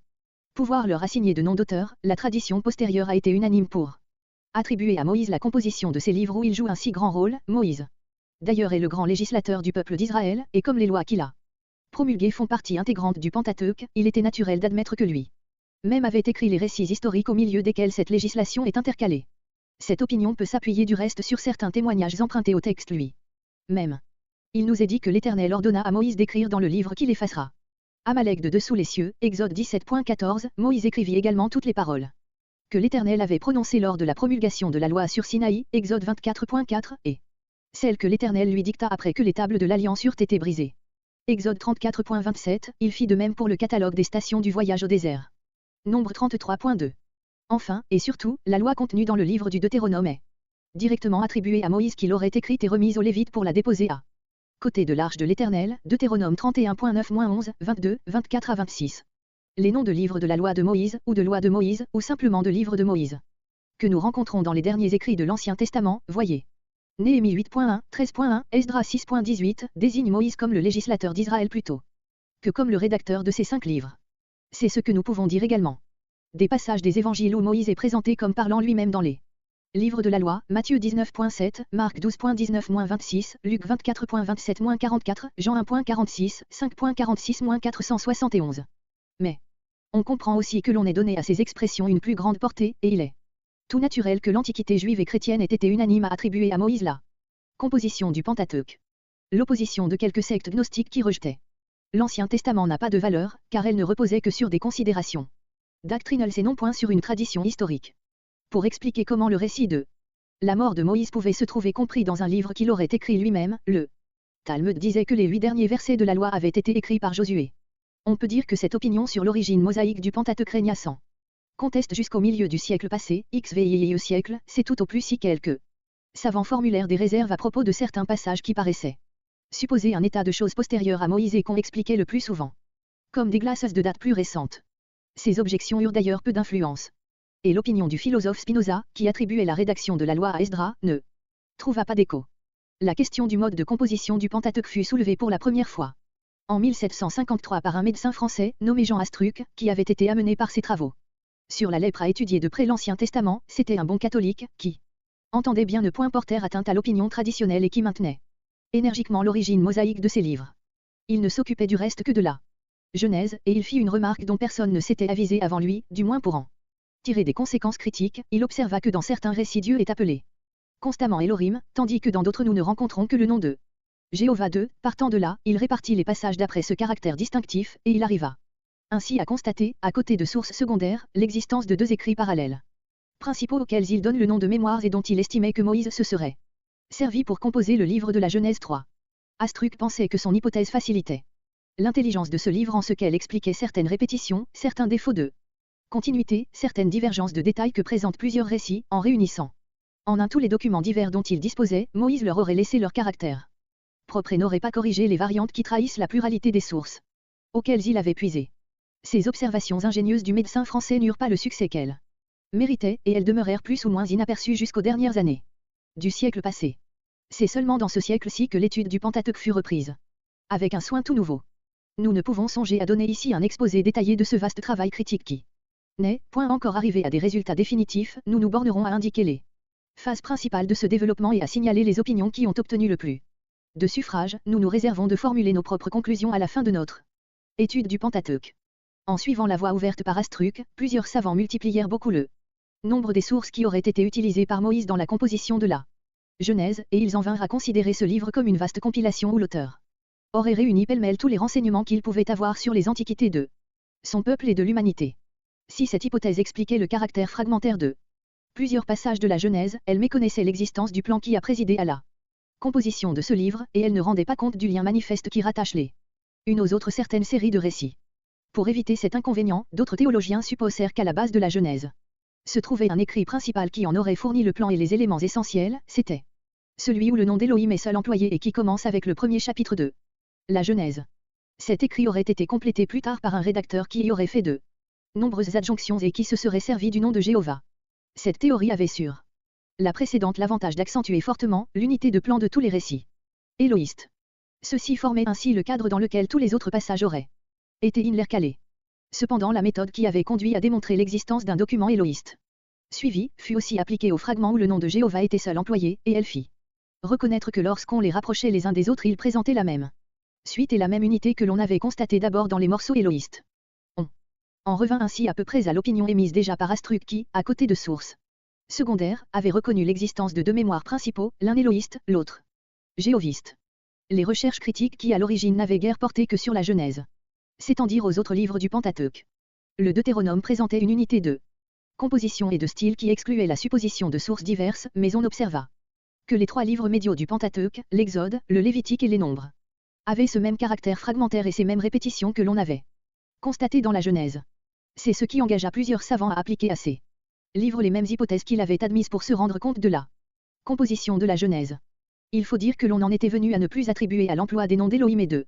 Speaker 1: pouvoir leur assigner de nom d'auteur, la tradition postérieure a été unanime pour attribuer à Moïse la composition de ces livres où il joue un si grand rôle. Moïse, d'ailleurs, est le grand législateur du peuple d'Israël, et comme les lois qu'il a promulguées font partie intégrante du Pentateuque, il était naturel d'admettre que lui même avait écrit les récits historiques au milieu desquels cette législation est intercalée. Cette opinion peut s'appuyer du reste sur certains témoignages empruntés au texte lui-même. Il nous est dit que l'Éternel ordonna à Moïse d'écrire dans le livre qu'il effacera. Amalek de dessous les cieux, Exode 17.14, Moïse écrivit également toutes les paroles que l'Éternel avait prononcées lors de la promulgation de la loi sur Sinaï, Exode 24.4, et celles que l'Éternel lui dicta après que les tables de l'Alliance eurent été brisées. Exode 34.27, il fit de même pour le catalogue des stations du voyage au désert. Nombre 33.2. Enfin, et surtout, la loi contenue dans le livre du Deutéronome est directement attribuée à Moïse qui l'aurait écrite et remise aux Lévites pour la déposer à côté de l'arche de l'Éternel, Deutéronome 31.9-11, 22, 24 à 26. Les noms de livres de la loi de Moïse, ou de loi de Moïse, ou simplement de livre de Moïse, que nous rencontrons dans les derniers écrits de l'Ancien Testament, voyez. Néhémie 8.1, 13.1, Esdras 6.18, désigne Moïse comme le législateur d'Israël plutôt que comme le rédacteur de ces 5 livres. C'est ce que nous pouvons dire également des passages des évangiles où Moïse est présenté comme parlant lui-même dans les livres de la loi, Matthieu 19.7, Marc 12.19-26, Luc 24.27-44, Jean 1.46, 5.46-471. Mais on comprend aussi que l'on ait donné à ces expressions une plus grande portée, et il est tout naturel que l'Antiquité juive et chrétienne ait été unanime à attribuer à Moïse la composition du Pentateuque. L'opposition de quelques sectes gnostiques qui rejetaient l'Ancien Testament n'a pas de valeur, car elle ne reposait que sur des considérations doctrinales et non point sur une tradition historique. Pour expliquer comment le récit de la mort de Moïse pouvait se trouver compris dans un livre qu'il aurait écrit lui-même, le Talmud disait que les 8 derniers versets de la loi avaient été écrits par Josué. On peut dire que cette opinion sur l'origine mosaïque du Pentateuque régna sans conteste jusqu'au milieu du siècle passé, XVIe siècle, c'est tout au plus si quelques savants formulèrent des réserves à propos de certains passages qui paraissaient supposer un état de choses postérieur à Moïse et qu'on expliquait le plus souvent comme des glaces de date plus récentes. Ces objections eurent d'ailleurs peu d'influence. Et l'opinion du philosophe Spinoza, qui attribuait la rédaction de la loi à Esdras, ne trouva pas d'écho. La question du mode de composition du Pentateuque fut soulevée pour la première fois en 1753 par un médecin français, nommé Jean Astruc, qui avait été amené par ses travaux sur la lèpre à étudier de près l'Ancien Testament. C'était un bon catholique, qui entendait bien ne point porter atteinte à l'opinion traditionnelle et qui maintenait énergiquement l'origine mosaïque de ses livres. Il ne s'occupait du reste que de la Genèse, et il fit une remarque dont personne ne s'était avisé avant lui, du moins pour en tirer des conséquences critiques. Il observa que dans certains récits Dieu est appelé constamment Elohim, tandis que dans d'autres nous ne rencontrons que le nom de Jéhovah 2. Partant de là, il répartit les passages d'après ce caractère distinctif, et il arriva ainsi à constater, à côté de sources secondaires, l'existence de 2 écrits parallèles principaux auxquels il donne le nom de mémoires et dont il estimait que Moïse se serait servi pour composer le livre de la Genèse 3. Astruc pensait que son hypothèse facilitait l'intelligence de ce livre en ce qu'elle expliquait certaines répétitions, certains défauts de continuité, certaines divergences de détails que présentent plusieurs récits, en réunissant en un tous les documents divers dont il disposait. Moïse leur aurait laissé leur caractère propre et n'aurait pas corrigé les variantes qui trahissent la pluralité des sources auxquelles il avait puisé. Ces observations ingénieuses du médecin français n'eurent pas le succès qu'elles méritaient, et elles demeurèrent plus ou moins inaperçues jusqu'aux dernières années du siècle passé. C'est seulement dans ce siècle-ci que l'étude du Pentateuque fut reprise avec un soin tout nouveau. Nous ne pouvons songer à donner ici un exposé détaillé de ce vaste travail critique qui n'est point encore arrivé à des résultats définitifs. Nous nous bornerons à indiquer les phases principales de ce développement et à signaler les opinions qui ont obtenu le plus de suffrages. Nous nous réservons de formuler nos propres conclusions à la fin de notre étude du Pentateuque. En suivant la voie ouverte par Astruc, plusieurs savants multiplièrent beaucoup le nombre des sources qui auraient été utilisées par Moïse dans la composition de la Genèse, et ils en vinrent à considérer ce livre comme une vaste compilation où l'auteur aurait réuni pêle-mêle tous les renseignements qu'il pouvait avoir sur les antiquités de son peuple et de l'humanité. Si cette hypothèse expliquait le caractère fragmentaire de plusieurs passages de la Genèse, elle méconnaissait l'existence du plan qui a présidé à la composition de ce livre, et elle ne rendait pas compte du lien manifeste qui rattache les unes aux autres certaines séries de récits. Pour éviter cet inconvénient, d'autres théologiens supposèrent qu'à la base de la Genèse se trouvait un écrit principal qui en aurait fourni le plan et les éléments essentiels. C'était celui où le nom d'Élohim est seul employé et qui commence avec le premier chapitre de la Genèse. Cet écrit aurait été complété plus tard par un rédacteur qui y aurait fait de nombreuses adjonctions et qui se serait servi du nom de Jéhovah. Cette théorie avait sur la précédente l'avantage d'accentuer fortement l'unité de plan de tous les récits éloïstes. Ceci formait ainsi le cadre dans lequel tous les autres passages auraient été intercalés. Cependant, la méthode qui avait conduit à démontrer l'existence d'un document éloïste suivi fut aussi appliquée aux fragments où le nom de Jéhovah était seul employé, et elle fit reconnaître que lorsqu'on les rapprochait les uns des autres, ils présentaient la même suite et la même unité que l'on avait constatée d'abord dans les morceaux éloïstes. On en revint ainsi à peu près à l'opinion émise déjà par Astruc qui, à côté de sources secondaires, avait reconnu l'existence de 2 mémoires principaux, l'un éloïste, l'autre jéhoviste. Les recherches critiques qui à l'origine n'avaient guère porté que sur la Genèse s'étendirent aux autres livres du Pentateuque. Le Deutéronome présentait une unité de composition et de style qui excluait la supposition de sources diverses, mais on observa que les 3 livres médiaux du Pentateuque, l'Exode, le Lévitique et les Nombres, avaient ce même caractère fragmentaire et ces mêmes répétitions que l'on avait constatées dans la Genèse. C'est ce qui engagea plusieurs savants à appliquer à ces livres les mêmes hypothèses qu'il avait admises pour se rendre compte de la composition de la Genèse. Il faut dire que l'on en était venu à ne plus attribuer à l'emploi des noms d'Élohim et de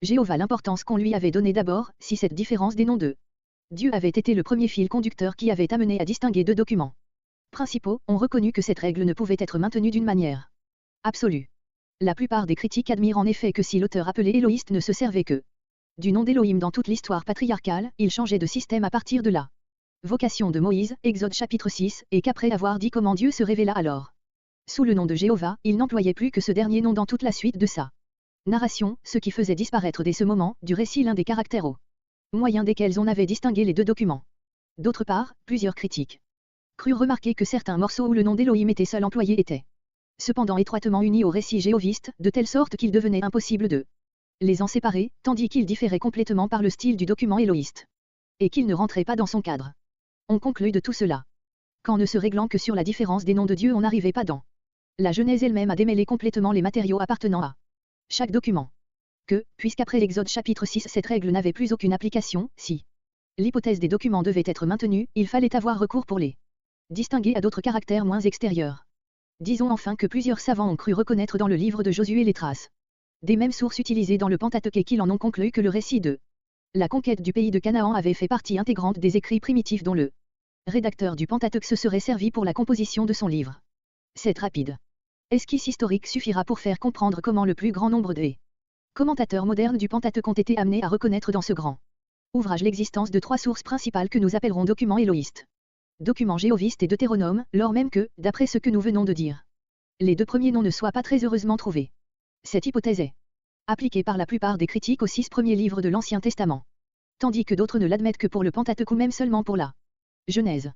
Speaker 1: Jéhovah l'importance qu'on lui avait donnée d'abord, si cette différence des noms de Dieu avait été le premier fil conducteur qui avait amené à distinguer 2 documents principaux, ont reconnu que cette règle ne pouvait être maintenue d'une manière absolue. La plupart des critiques admirent en effet que si l'auteur appelé Élohiste ne se servait que du nom d'Élohim dans toute l'histoire patriarcale, il changeait de système à partir de là. Vocation de Moïse, Exode chapitre 6, et qu'après avoir dit comment Dieu se révéla alors sous le nom de Jéhovah, il n'employait plus que ce dernier nom dans toute la suite de sa narration, ce qui faisait disparaître dès ce moment du récit l'un des caractères au moyen desquels on avait distingué les 2 documents. D'autre part, plusieurs critiques crurent remarquer que certains morceaux où le nom d'Élohim était seul employé étaient cependant étroitement unis au récit jéhoviste, de telle sorte qu'il devenait impossible de les en séparer, tandis qu'ils différaient complètement par le style du document élohiste, et qu'ils ne rentraient pas dans son cadre. On conclut de tout cela qu'en ne se réglant que sur la différence des noms de Dieu on n'arrivait pas dans la Genèse elle-même à démêler complètement les matériaux appartenant à chaque document. Que, puisqu'après l'Exode chapitre 6 cette règle n'avait plus aucune application, si l'hypothèse des documents devait être maintenue, il fallait avoir recours pour les distinguer à d'autres caractères moins extérieurs. Disons enfin que plusieurs savants ont cru reconnaître dans le livre de Josué les traces des mêmes sources utilisées dans le Pentateuque et qu'ils en ont conclu que le récit de la conquête du pays de Canaan avait fait partie intégrante des écrits primitifs dont le rédacteur du Pentateuque se serait servi pour la composition de son livre. Cette rapide esquisse historique suffira pour faire comprendre comment le plus grand nombre des commentateurs modernes du Pentateuque ont été amenés à reconnaître dans ce grand ouvrage l'existence de 3 sources principales que nous appellerons documents élohistes, documents jéhovistes et Deutéronome, lors même que, d'après ce que nous venons de dire, les 2 premiers noms ne soient pas très heureusement trouvés. Cette hypothèse est appliquée par la plupart des critiques aux 6 premiers livres de l'Ancien Testament, tandis que d'autres ne l'admettent que pour le Pentateuque ou même seulement pour la Genèse.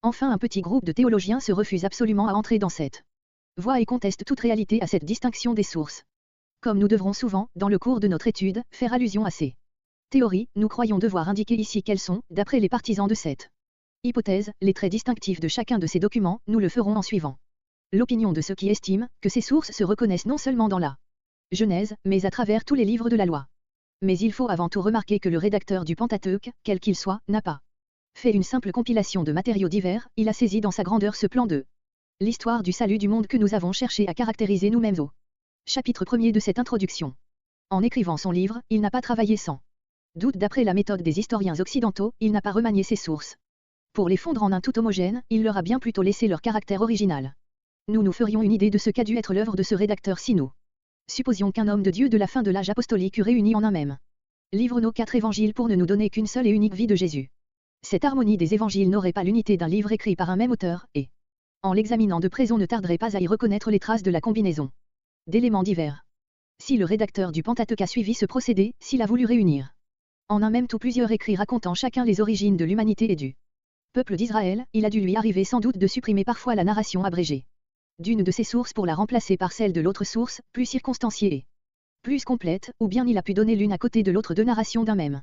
Speaker 1: Enfin un petit groupe de théologiens se refuse absolument à entrer dans cette voie et conteste toute réalité à cette distinction des sources. Comme nous devrons souvent, dans le cours de notre étude, faire allusion à ces théories, nous croyons devoir indiquer ici quels sont, d'après les partisans de cette hypothèse, les traits distinctifs de chacun de ces documents, nous le ferons en suivant l'opinion de ceux qui estiment que ces sources se reconnaissent non seulement dans la Genèse, mais à travers tous les livres de la loi. Mais il faut avant tout remarquer que le rédacteur du Pentateuque, quel qu'il soit, n'a pas fait une simple compilation de matériaux divers, il a saisi dans sa grandeur ce plan de l'histoire du salut du monde que nous avons cherché à caractériser nous-mêmes au chapitre 1er de cette introduction. En écrivant son livre, il n'a pas travaillé sans doute d'après la méthode des historiens occidentaux, il n'a pas remanié ses sources pour les fondre en un tout homogène, il leur a bien plutôt laissé leur caractère original. Nous nous ferions une idée de ce qu'a dû être l'œuvre de ce rédacteur si nous supposions qu'un homme de Dieu de la fin de l'âge apostolique eût réuni en un même livre nos 4 évangiles pour ne nous donner qu'une seule et unique vie de Jésus. Cette harmonie des évangiles n'aurait pas l'unité d'un livre écrit par un même auteur, et, en l'examinant de près on ne tarderait pas à y reconnaître les traces de la combinaison d'éléments divers. Si le rédacteur du Pentateuque a suivi ce procédé, s'il a voulu réunir en un même tout plusieurs écrits racontant chacun les origines de l'humanité et du peuple d'Israël, il a dû lui arriver sans doute de supprimer parfois la narration abrégée d'une de ses sources pour la remplacer par celle de l'autre source, plus circonstanciée et plus complète, ou bien il a pu donner l'une à côté de l'autre 2 narrations d'un même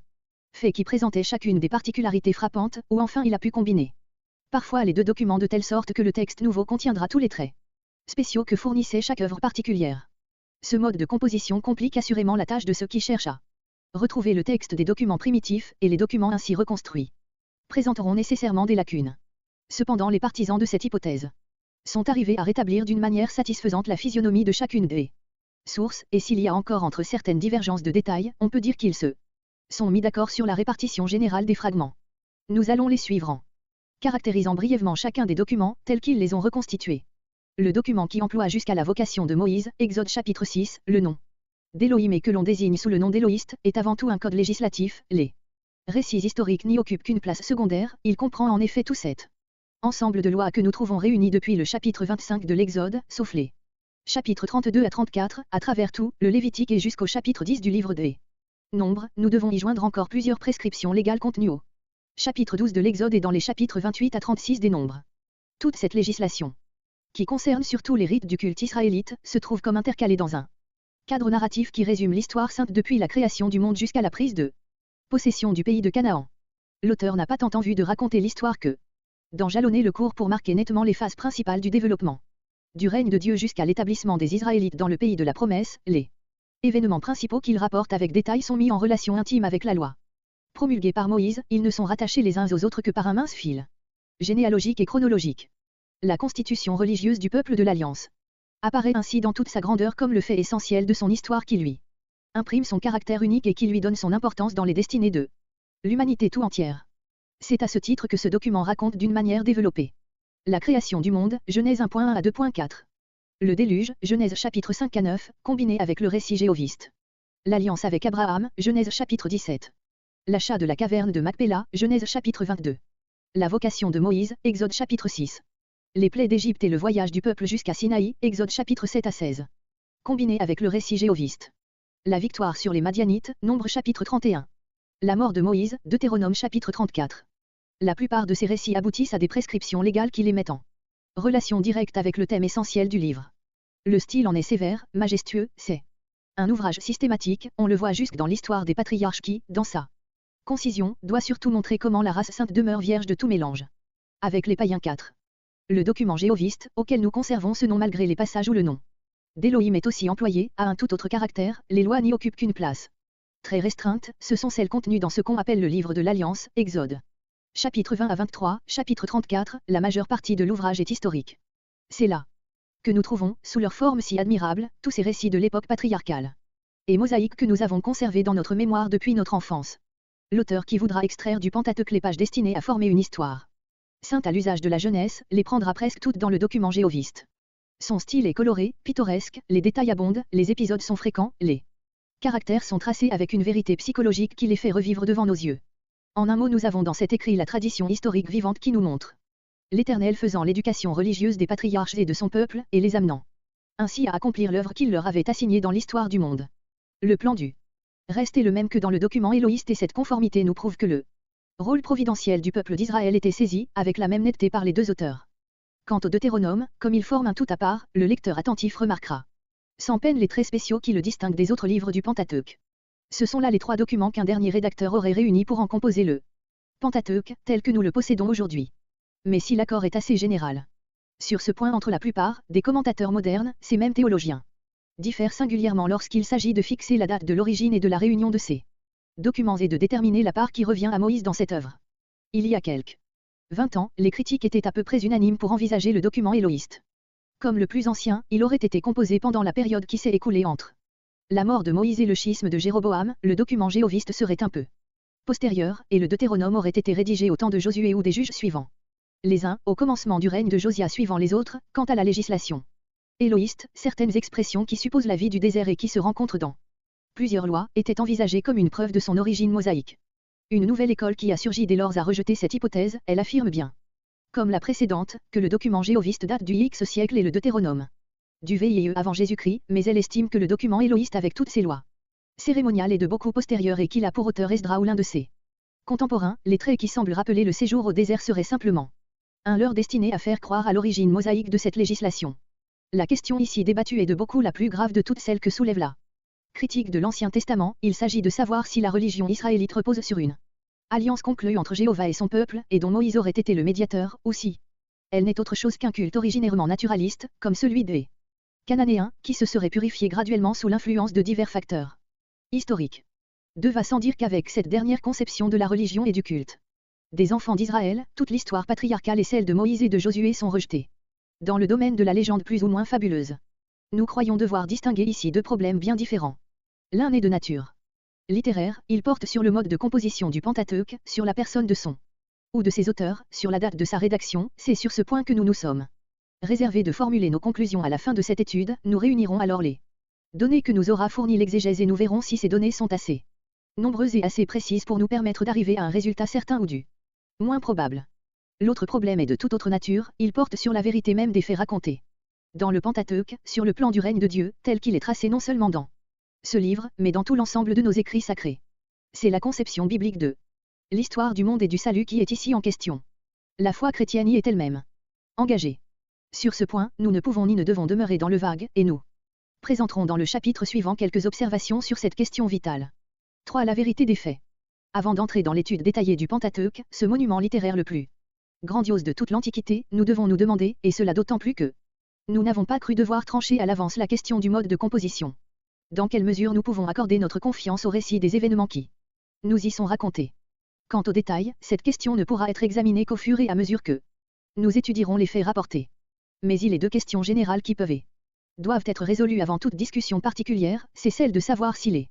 Speaker 1: fait qui présentait chacune des particularités frappantes, ou enfin il a pu combiner parfois les 2 documents de telle sorte que le texte nouveau contiendra tous les traits spéciaux que fournissait chaque œuvre particulière. Ce mode de composition complique assurément la tâche de ceux qui cherchent à retrouver le texte des documents primitifs, et les documents ainsi reconstruits présenteront nécessairement des lacunes. Cependant les partisans de cette hypothèse sont arrivés à rétablir d'une manière satisfaisante la physionomie de chacune des sources, et s'il y a encore entre certaines divergences de détails, on peut dire qu'ils se sont mis d'accord sur la répartition générale des fragments. Nous allons les suivre en caractérisant brièvement chacun des documents, tels qu'ils les ont reconstitués. Le document qui emploie jusqu'à la vocation de Moïse, Exode chapitre 6, le nom d'Élohim et que l'on désigne sous le nom d'éloïste, est avant tout un code législatif. Les récits historiques n'y occupent qu'une place secondaire, il comprend en effet tout cet ensemble de lois que nous trouvons réunies depuis le chapitre 25 de l'Exode, sauf les chapitres 32 à 34, à travers tout, le Lévitique et jusqu'au chapitre 10 du livre des Nombres, nous devons y joindre encore plusieurs prescriptions légales contenues au chapitre 12 de l'Exode et dans les chapitres 28 à 36 des Nombres. Toute cette législation, qui concerne surtout les rites du culte israélite, se trouve comme intercalée dans un Cadre narratif qui résume l'histoire sainte depuis la création du monde jusqu'à la prise de possession du pays de Canaan. L'auteur n'a pas tant envie de raconter l'histoire que d'en jalonner le cours pour marquer nettement les phases principales du développement du règne de Dieu jusqu'à l'établissement des Israélites dans le pays de la promesse. Les événements principaux qu'il rapporte avec détail sont mis en relation intime avec la loi promulguée par Moïse, ils ne sont rattachés les uns aux autres que par un mince fil généalogique et chronologique. La constitution religieuse du peuple de l'Alliance apparaît ainsi dans toute sa grandeur comme le fait essentiel de son histoire qui lui imprime son caractère unique et qui lui donne son importance dans les destinées de l'humanité tout entière. C'est à ce titre que ce document raconte d'une manière développée la création du monde, Genèse 1.1 à 2.4. Le déluge, Genèse chapitre 5 à 9, combiné avec le récit jéhoviste. L'alliance avec Abraham, Genèse chapitre 17. L'achat de la caverne de Macpéla, Genèse chapitre 22. La vocation de Moïse, Exode chapitre 6. Les plaies d'Égypte et le voyage du peuple jusqu'à Sinaï, Exode chapitre 7 à 16. Combiné avec le récit jéhoviste. La victoire sur les Madianites, Nombre chapitre 31. La mort de Moïse, Deutéronome chapitre 34. La plupart de ces récits aboutissent à des prescriptions légales qui les mettent en relation directe avec le thème essentiel du livre. Le style en est sévère, majestueux, c'est un ouvrage systématique, on le voit jusque dans l'histoire des patriarches qui, dans sa concision, doit surtout montrer comment la race sainte demeure vierge de tout mélange avec les païens 4. Le document jéhoviste, auquel nous conservons ce nom malgré les passages où le nom d'Élohim est aussi employé, a un tout autre caractère, les lois n'y occupent qu'une place très restreinte, ce sont celles contenues dans ce qu'on appelle le livre de l'Alliance, Exode. Chapitre 20 à 23, chapitre 34, la majeure partie de l'ouvrage est historique. C'est là que nous trouvons, sous leur forme si admirable, tous ces récits de l'époque patriarcale et mosaïque que nous avons conservés dans notre mémoire depuis notre enfance. L'auteur qui voudra extraire du Pentateuque les pages destinées à former une histoire sainte à l'usage de la jeunesse, les prendra presque toutes dans le document jéhoviste. Son style est coloré, pittoresque, les détails abondent, les épisodes sont fréquents, les caractères sont tracés avec une vérité psychologique qui les fait revivre devant nos yeux. En un mot, nous avons dans cet écrit la tradition historique vivante qui nous montre l'Éternel faisant l'éducation religieuse des patriarches et de son peuple, et les amenant ainsi à accomplir l'œuvre qu'il leur avait assignée dans l'histoire du monde. Le plan du reste est le même que dans le document élohiste et cette conformité nous prouve que le rôle providentiel du peuple d'Israël était saisi, avec la même netteté par les deux auteurs. Quant au Deutéronome, comme il forme un tout à part, le lecteur attentif remarquera sans peine les traits spéciaux qui le distinguent des autres livres du Pentateuque. Ce sont là les trois documents qu'un dernier rédacteur aurait réunis pour en composer le Pentateuque, tel que nous le possédons aujourd'hui. Mais si l'accord est assez général sur ce point entre la plupart des commentateurs modernes, ces mêmes théologiens diffèrent singulièrement lorsqu'il s'agit de fixer la date de l'origine et de la réunion de ces documents et de déterminer la part qui revient à Moïse dans cette œuvre. Il y a quelques 20 ans, les critiques étaient à peu près unanimes pour envisager le document élohiste comme le plus ancien, il aurait été composé pendant la période qui s'est écoulée entre la mort de Moïse et le schisme de Jéroboam, le document jéhoviste serait un peu postérieur, et le Deutéronome aurait été rédigé au temps de Josué ou des juges suivants. Les uns, au commencement du règne de Josia suivant les autres, quant à la législation élohiste, certaines expressions qui supposent la vie du désert et qui se rencontrent dans plusieurs lois, étaient envisagées comme une preuve de son origine mosaïque. Une nouvelle école qui a surgi dès lors a rejeté cette hypothèse, elle affirme bien, comme la précédente, que le document jéhoviste date du X siècle et le Deutéronome du VIE avant Jésus-Christ, mais elle estime que le document élohiste avec toutes ses lois cérémoniales est de beaucoup postérieur et qu'il a pour auteur Esdra ou l'un de ses contemporains, les traits qui semblent rappeler le séjour au désert seraient simplement un leurre destiné à faire croire à l'origine mosaïque de cette législation. La question ici débattue est de beaucoup la plus grave de toutes celles que soulève la critique de l'Ancien Testament, il s'agit de savoir si la religion israélite repose sur une alliance conclue entre Jéhovah et son peuple, et dont Moïse aurait été le médiateur, ou si elle n'est autre chose qu'un culte originairement naturaliste, comme celui des Cananéens, qui se serait purifié graduellement sous l'influence de divers facteurs historiques. De va sans dire qu'avec cette dernière conception de la religion et du culte des enfants d'Israël, toute l'histoire patriarcale et celle de Moïse et de Josué sont rejetées dans le domaine de la légende plus ou moins fabuleuse. Nous croyons devoir distinguer ici deux problèmes bien différents. L'un est de nature littéraire, il porte sur le mode de composition du Pentateuque, sur la personne de son ou de ses auteurs, sur la date de sa rédaction, c'est sur ce point que nous nous sommes réservés de formuler nos conclusions à la fin de cette étude, nous réunirons alors les données que nous aura fournies l'exégèse et nous verrons si ces données sont assez nombreuses et assez précises pour nous permettre d'arriver à un résultat certain ou du moins probable. L'autre problème est de toute autre nature, il porte sur la vérité même des faits racontés dans le Pentateuque, sur le plan du règne de Dieu, tel qu'il est tracé non seulement dans ce livre, mais dans tout l'ensemble de nos écrits sacrés. C'est la conception biblique de l'histoire du monde et du salut qui est ici en question. La foi chrétienne y est elle-même engagée. Sur ce point, nous ne pouvons ni ne devons demeurer dans le vague, et nous présenterons dans le chapitre suivant quelques observations sur cette question vitale. 3. La vérité des faits. Avant d'entrer dans l'étude détaillée du Pentateuque, ce monument littéraire le plus grandiose de toute l'Antiquité, nous devons nous demander, et cela d'autant plus que nous n'avons pas cru devoir trancher à l'avance la question du mode de composition. Dans quelle mesure nous pouvons accorder notre confiance au récit des événements qui nous y sont racontés. Quant aux détails, cette question ne pourra être examinée qu'au fur et à mesure que nous étudierons les faits rapportés. Mais il est deux questions générales qui peuvent et doivent être résolues avant toute discussion particulière, c'est celle de savoir si les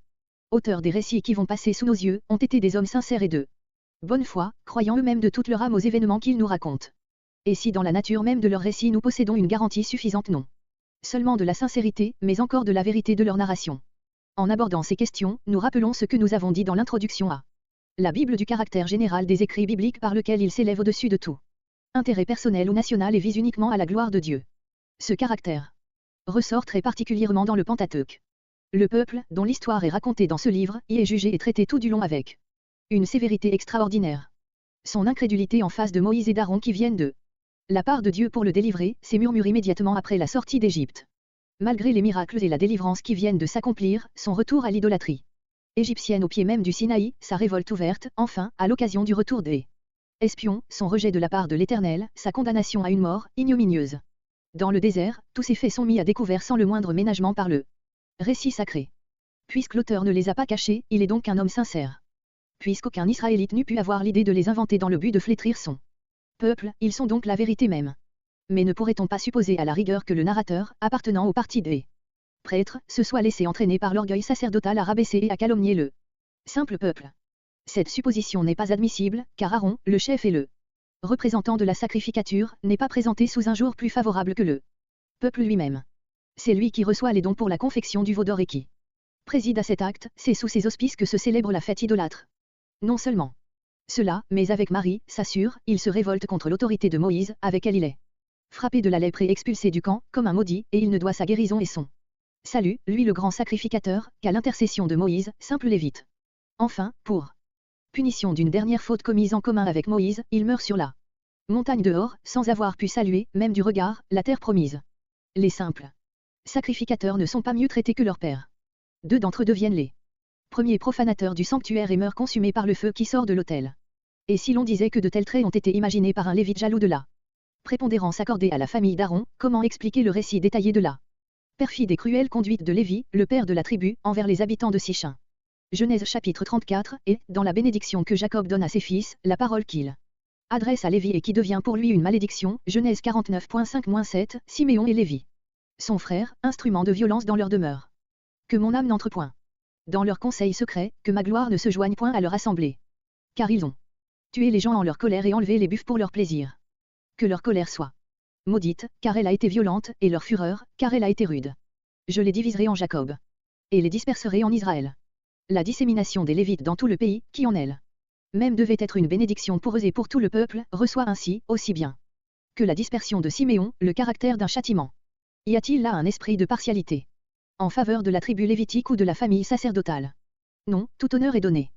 Speaker 1: auteurs des récits qui vont passer sous nos yeux ont été des hommes sincères et de bonne foi, croyant eux-mêmes de toute leur âme aux événements qu'ils nous racontent. Et si dans la nature même de leurs récits nous possédons une garantie suffisante non seulement de la sincérité, mais encore de la vérité de leur narration. En abordant ces questions, nous rappelons ce que nous avons dit dans l'introduction à la Bible du caractère général des écrits bibliques par lequel ils s'élèvent au-dessus de tout intérêt personnel ou national et visent uniquement à la gloire de Dieu. Ce caractère ressort très particulièrement dans le Pentateuque. Le peuple, dont l'histoire est racontée dans ce livre, y est jugé et traité tout du long avec une sévérité extraordinaire. Son incrédulité en face de Moïse et d'Aaron qui viennent de la part de Dieu pour le délivrer, s'est murmurée immédiatement après la sortie d'Égypte. Malgré les miracles et la délivrance qui viennent de s'accomplir, son retour à l'idolâtrie égyptienne au pied même du Sinaï, sa révolte ouverte, enfin, à l'occasion du retour des espions, son rejet de la part de l'Éternel, sa condamnation à une mort ignominieuse. Dans le désert, tous ces faits sont mis à découvert sans le moindre ménagement par le récit sacré. Puisque l'auteur ne les a pas cachés, il est donc un homme sincère. Puisqu'aucun Israélite n'eût pu avoir l'idée de les inventer dans le but de flétrir son peuple, ils sont donc la vérité même. Mais ne pourrait-on pas supposer à la rigueur que le narrateur, appartenant au parti des prêtres, se soit laissé entraîner par l'orgueil sacerdotal à rabaisser et à calomnier le simple peuple? Cette supposition n'est pas admissible, car Aaron, le chef et le représentant de la sacrificature, n'est pas présenté sous un jour plus favorable que le peuple lui-même. C'est lui qui reçoit les dons pour la confection du veau d'or et qui préside à cet acte, c'est sous ses auspices que se célèbre la fête idolâtre. Non seulement cela, mais avec Marie, sa sœur, il se révolte contre l'autorité de Moïse, avec elle il est frappé de la lèpre et expulsé du camp, comme un maudit, et il ne doit sa guérison et son salut, lui le grand sacrificateur, qu'à l'intercession de Moïse, simple lévite. Enfin, pour punition d'une dernière faute commise en commun avec Moïse, il meurt sur la montagne de Hor, sans avoir pu saluer, même du regard, la terre promise. Les simples sacrificateurs ne sont pas mieux traités que leur père. Deux d'entre eux deviennent les premiers profanateurs du sanctuaire et meurent consumés par le feu qui sort de l'autel. Et si l'on disait que de tels traits ont été imaginés par un lévite jaloux de la prépondérance accordée à la famille d'Aaron, comment expliquer le récit détaillé de la perfide et cruelle conduite de Lévi, le père de la tribu, envers les habitants de Sichem? Genèse chapitre 34, et, dans la bénédiction que Jacob donne à ses fils, la parole qu'il adresse à Lévi et qui devient pour lui une malédiction, Genèse 49.5-7, Siméon et Lévi. Son frère, instrument de violence dans leur demeure. Que mon âme n'entre point dans leur conseil secret, que ma gloire ne se joigne point à leur assemblée. Car ils ont tué les gens en leur colère et enlevé les buffles pour leur plaisir. Que leur colère soit maudite, car elle a été violente, et leur fureur, car elle a été rude. Je les diviserai en Jacob. Et les disperserai en Israël. La dissémination des Lévites dans tout le pays, qui en elle même devait être une bénédiction pour eux et pour tout le peuple, reçoit ainsi, aussi bien que la dispersion de Siméon, le caractère d'un châtiment. Y a-t-il là un esprit de partialité en faveur de la tribu lévitique ou de la famille sacerdotale? Non, tout honneur est donné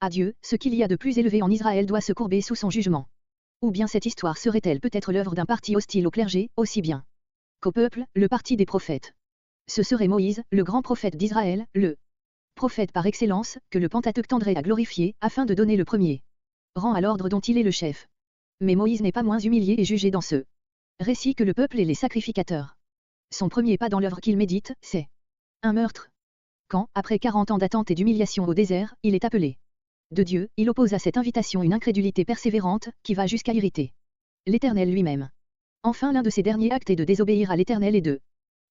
Speaker 1: à Dieu, ce qu'il y a de plus élevé en Israël doit se courber sous son jugement. Ou bien cette histoire serait-elle peut-être l'œuvre d'un parti hostile au clergé, aussi bien qu'au peuple, le parti des prophètes. Ce serait Moïse, le grand prophète d'Israël, le prophète par excellence, que le Pentateuque tendrait à glorifier, afin de donner le premier rang à l'ordre dont il est le chef. Mais Moïse n'est pas moins humilié et jugé dans ce récit que le peuple et les sacrificateurs. Son premier pas dans l'œuvre qu'il médite, c'est un meurtre. Quand, après 40 ans d'attente et d'humiliation au désert, il est appelé de Dieu, il oppose à cette invitation une incrédulité persévérante, qui va jusqu'à irriter l'Éternel lui-même. Enfin, l'un de ses derniers actes est de désobéir à l'Éternel et de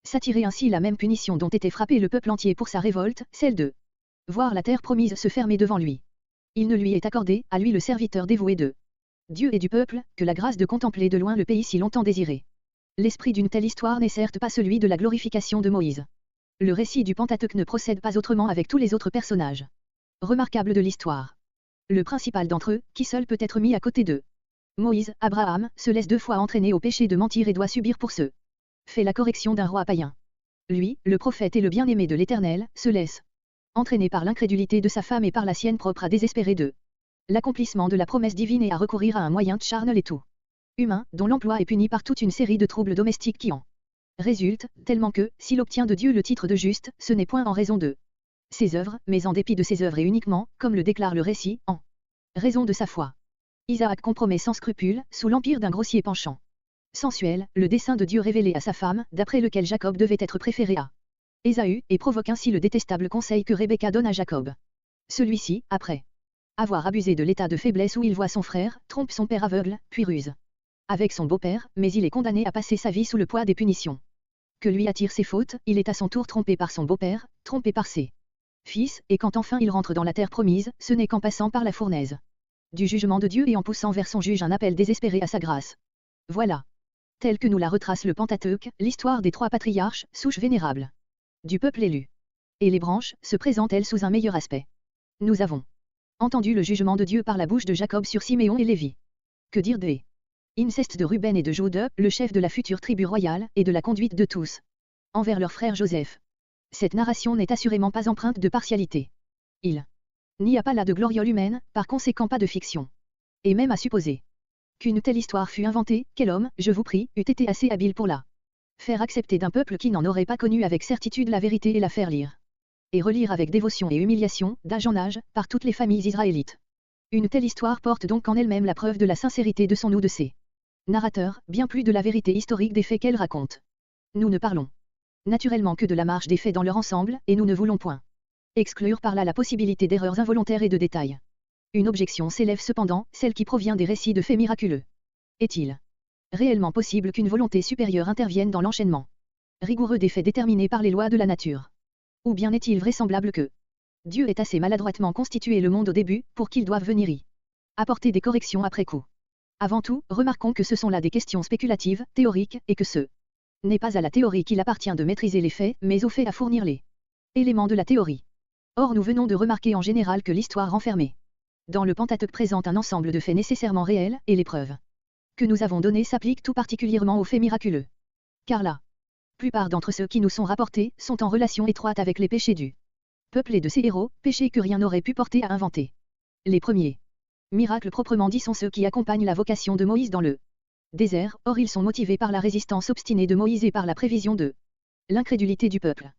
Speaker 1: s'attirer ainsi la même punition dont était frappé le peuple entier pour sa révolte, celle de voir la terre promise se fermer devant lui. Il ne lui est accordé, à lui le serviteur dévoué de Dieu et du peuple, que la grâce de contempler de loin le pays si longtemps désiré. L'esprit d'une telle histoire n'est certes pas celui de la glorification de Moïse. Le récit du Pentateuque ne procède pas autrement avec tous les autres personnages remarquables de l'histoire. Le principal d'entre eux, qui seul peut être mis à côté d'eux, Moïse, Abraham, se laisse 2 fois entraîner au péché de mentir et doit subir pour ce fait la correction d'un roi païen. Lui, le prophète et le bien-aimé de l'Éternel, se laisse entraîner par l'incrédulité de sa femme et par la sienne propre à désespérer de l'accomplissement de la promesse divine et à recourir à un moyen charnel et tout humain, dont l'emploi est puni par toute une série de troubles domestiques qui en Résulte, tellement que, s'il obtient de Dieu le titre de juste, ce n'est point en raison de ses œuvres, mais en dépit de ses œuvres et uniquement, comme le déclare le récit, en raison de sa foi. Isaac compromet sans scrupule, sous l'empire d'un grossier penchant sensuel, le dessein de Dieu révélé à sa femme, d'après lequel Jacob devait être préféré à Ésaü, et provoque ainsi le détestable conseil que Rebecca donne à Jacob. Celui-ci, après avoir abusé de l'état de faiblesse où il voit son frère, trompe son père aveugle, puis ruse avec son beau-père, mais il est condamné à passer sa vie sous le poids des punitions que lui attirent ses fautes, il est à son tour trompé par son beau-père, trompé par ses fils, et quand enfin il rentre dans la terre promise, ce n'est qu'en passant par la fournaise du jugement de Dieu et en poussant vers son juge un appel désespéré à sa grâce. Voilà, tel que nous la retrace le Pentateuque, l'histoire des 3 patriarches, souches vénérables du peuple élu. Et les branches, se présentent-elles sous un meilleur aspect. Nous avons entendu le jugement de Dieu par la bouche de Jacob sur Siméon et Lévi. Que dire des incestes de Ruben et de Jude, le chef de la future tribu royale, et de la conduite de tous envers leur frère Joseph. Cette narration n'est assurément pas empreinte de partialité. Il n'y a pas là de gloriole humaine, par conséquent pas de fiction. Et même à supposer qu'une telle histoire fut inventée, quel homme, je vous prie, eût été assez habile pour la faire accepter d'un peuple qui n'en aurait pas connu avec certitude la vérité et la faire lire et relire avec dévotion et humiliation, d'âge en âge, par toutes les familles israélites. Une telle histoire porte donc en elle-même la preuve de la sincérité de son ou de ses narrateurs, bien plus de la vérité historique des faits qu'elle raconte. Nous ne parlons naturellement que de la marche des faits dans leur ensemble, et nous ne voulons point exclure par là la possibilité d'erreurs involontaires et de détails. Une objection s'élève cependant, celle qui provient des récits de faits miraculeux. Est-il réellement possible qu'une volonté supérieure intervienne dans l'enchaînement rigoureux des faits déterminés par les lois de la nature? Ou bien est-il vraisemblable que Dieu ait assez maladroitement constitué le monde au début, pour qu'il doive venir y apporter des corrections après coup? Avant tout, remarquons que ce sont là des questions spéculatives, théoriques, et que ce n'est pas à la théorie qu'il appartient de maîtriser les faits, mais aux faits à fournir les éléments de la théorie. Or nous venons de remarquer en général que l'histoire renfermée dans le Pentateuque présente un ensemble de faits nécessairement réels, et les preuves que nous avons données s'appliquent tout particulièrement aux faits miraculeux. Car la plupart d'entre ceux qui nous sont rapportés sont en relation étroite avec les péchés du peuple et de ses héros, péchés que rien n'aurait pu porter à inventer. Les premiers miracles proprement dits sont ceux qui accompagnent la vocation de Moïse dans le désert, or ils sont motivés par la résistance obstinée de Moïse et par la prévision de l'incrédulité du peuple.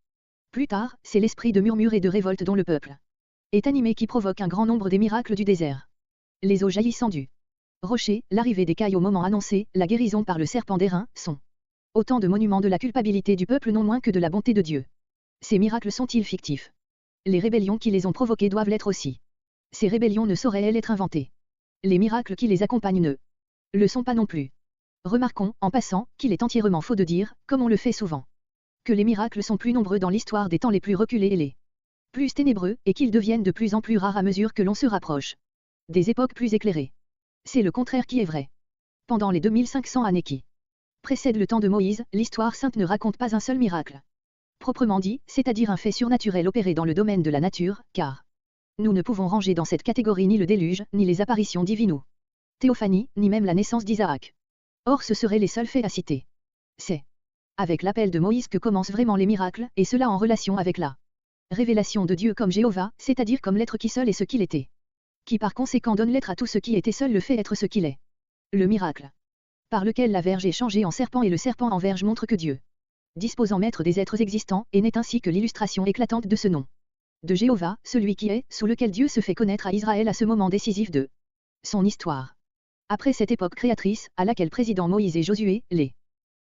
Speaker 1: Plus tard, c'est l'esprit de murmure et de révolte dont le peuple est animé qui provoque un grand nombre des miracles du désert. Les eaux jaillissant du rocher, l'arrivée des cailles au moment annoncé, la guérison par le serpent d'airain, sont autant de monuments de la culpabilité du peuple non moins que de la bonté de Dieu. Ces miracles sont-ils fictifs? Les rébellions qui les ont provoqués doivent l'être aussi. Ces rébellions ne sauraient-elles être inventées? Les miracles qui les accompagnent ne le sont pas non plus. Remarquons, en passant, qu'il est entièrement faux de dire, comme on le fait souvent, que les miracles sont plus nombreux dans l'histoire des temps les plus reculés et les plus ténébreux, et qu'ils deviennent de plus en plus rares à mesure que l'on se rapproche des époques plus éclairées. C'est le contraire qui est vrai. Pendant les 2500 années qui précèdent le temps de Moïse, l'histoire sainte ne raconte pas un seul miracle proprement dit, c'est-à-dire un fait surnaturel opéré dans le domaine de la nature, car nous ne pouvons ranger dans cette catégorie ni le déluge, ni les apparitions divines ou théophanies, ni même la naissance d'Isaac. Or ce seraient les seuls faits à citer. C'est avec l'appel de Moïse que commencent vraiment les miracles, et cela en relation avec la révélation de Dieu comme Jéhovah, c'est-à-dire comme l'être qui seul est ce qu'il était, qui par conséquent donne l'être à tout ce qui était seul le fait être ce qu'il est. Le miracle par lequel la verge est changée en serpent et le serpent en verge montre que Dieu dispose en maître des êtres existants, et n'est ainsi que l'illustration éclatante de ce nom de Jéhovah, celui qui est, sous lequel Dieu se fait connaître à Israël à ce moment décisif de son histoire. Après cette époque créatrice, à laquelle président Moïse et Josué, les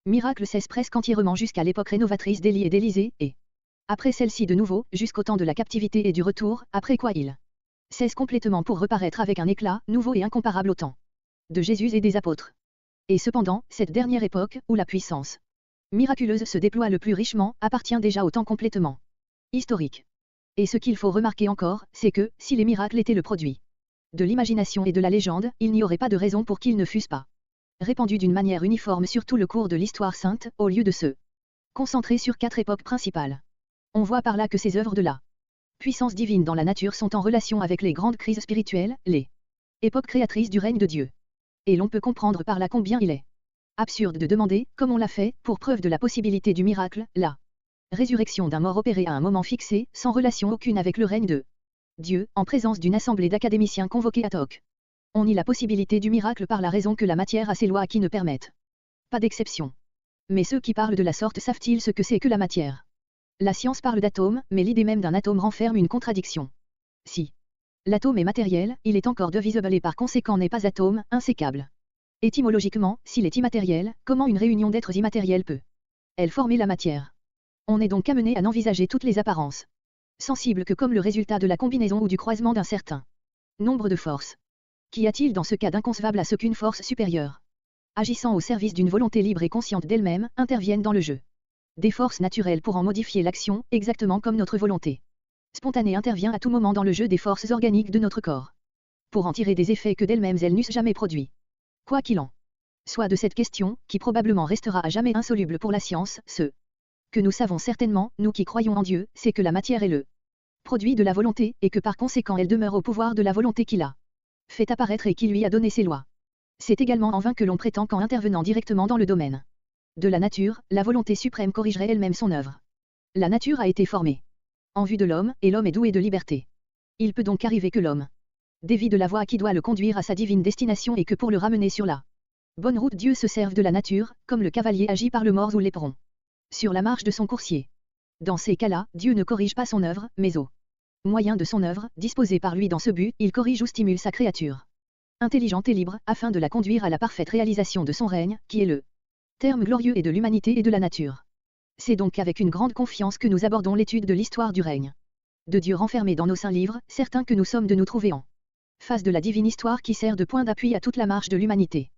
Speaker 1: miracles cessent presque entièrement jusqu'à l'époque rénovatrice d'Élie et d'Élisée, et après celle-ci de nouveau, jusqu'au temps de la captivité et du retour, après quoi ils cessent complètement pour reparaître avec un éclat nouveau et incomparable au temps de Jésus et des apôtres. Et cependant, cette dernière époque, où la puissance miraculeuse se déploie le plus richement, appartient déjà au temps complètement historique. Et ce qu'il faut remarquer encore, c'est que, si les miracles étaient le produit de l'imagination et de la légende, il n'y aurait pas de raison pour qu'ils ne fussent pas répandus d'une manière uniforme sur tout le cours de l'histoire sainte, au lieu de se concentrer sur 4 époques principales. On voit par là que ces œuvres de la puissance divine dans la nature sont en relation avec les grandes crises spirituelles, les époques créatrices du règne de Dieu. Et l'on peut comprendre par là combien il est absurde de demander, comme on l'a fait, pour preuve de la possibilité du miracle, la résurrection d'un mort opéré à un moment fixé, sans relation aucune avec le règne de Dieu, en présence d'une assemblée d'académiciens convoqués ad hoc. On nie la possibilité du miracle par la raison que la matière a ses lois qui ne permettent pas d'exception. Mais ceux qui parlent de la sorte savent-ils ce que c'est que la matière? La science parle d'atomes, mais l'idée même d'un atome renferme une contradiction. Si l'atome est matériel, il est encore divisible et par conséquent n'est pas atome, insécable. Étymologiquement, s'il est immatériel, comment une réunion d'êtres immatériels peut-elle former la matière? On est donc amené à n'envisager toutes les apparences sensibles que comme le résultat de la combinaison ou du croisement d'un certain nombre de forces. Qu'y a-t-il dans ce cas d'inconcevable à ce qu'une force supérieure, agissant au service d'une volonté libre et consciente d'elle-même, intervienne dans le jeu des forces naturelles pour en modifier l'action, exactement comme notre volonté spontanée intervient à tout moment dans le jeu des forces organiques de notre corps, pour en tirer des effets que d'elles-mêmes elles n'eussent jamais produits. Quoi qu'il en soit de cette question, qui probablement restera à jamais insoluble pour la science, ce que nous savons certainement, nous qui croyons en Dieu, c'est que la matière est le produit de la volonté, et que par conséquent elle demeure au pouvoir de la volonté qui l'a fait apparaître et qui lui a donné ses lois. C'est également en vain que l'on prétend qu'en intervenant directement dans le domaine de la nature, la volonté suprême corrigerait elle-même son œuvre. La nature a été formée en vue de l'homme, et l'homme est doué de liberté. Il peut donc arriver que l'homme dévie de la voie qui doit le conduire à sa divine destination et que pour le ramener sur la bonne route Dieu se serve de la nature, comme le cavalier agit par le mors ou l'éperon sur la marche de son coursier. Dans ces cas-là, Dieu ne corrige pas son œuvre, mais au moyen de son œuvre, disposée par lui dans ce but, il corrige ou stimule sa créature intelligente et libre, afin de la conduire à la parfaite réalisation de son règne, qui est le terme glorieux et de l'humanité et de la nature. C'est donc avec une grande confiance que nous abordons l'étude de l'histoire du règne de Dieu renfermé dans nos saints livres, certains que nous sommes de nous trouver en face de la divine histoire qui sert de point d'appui à toute la marche de l'humanité.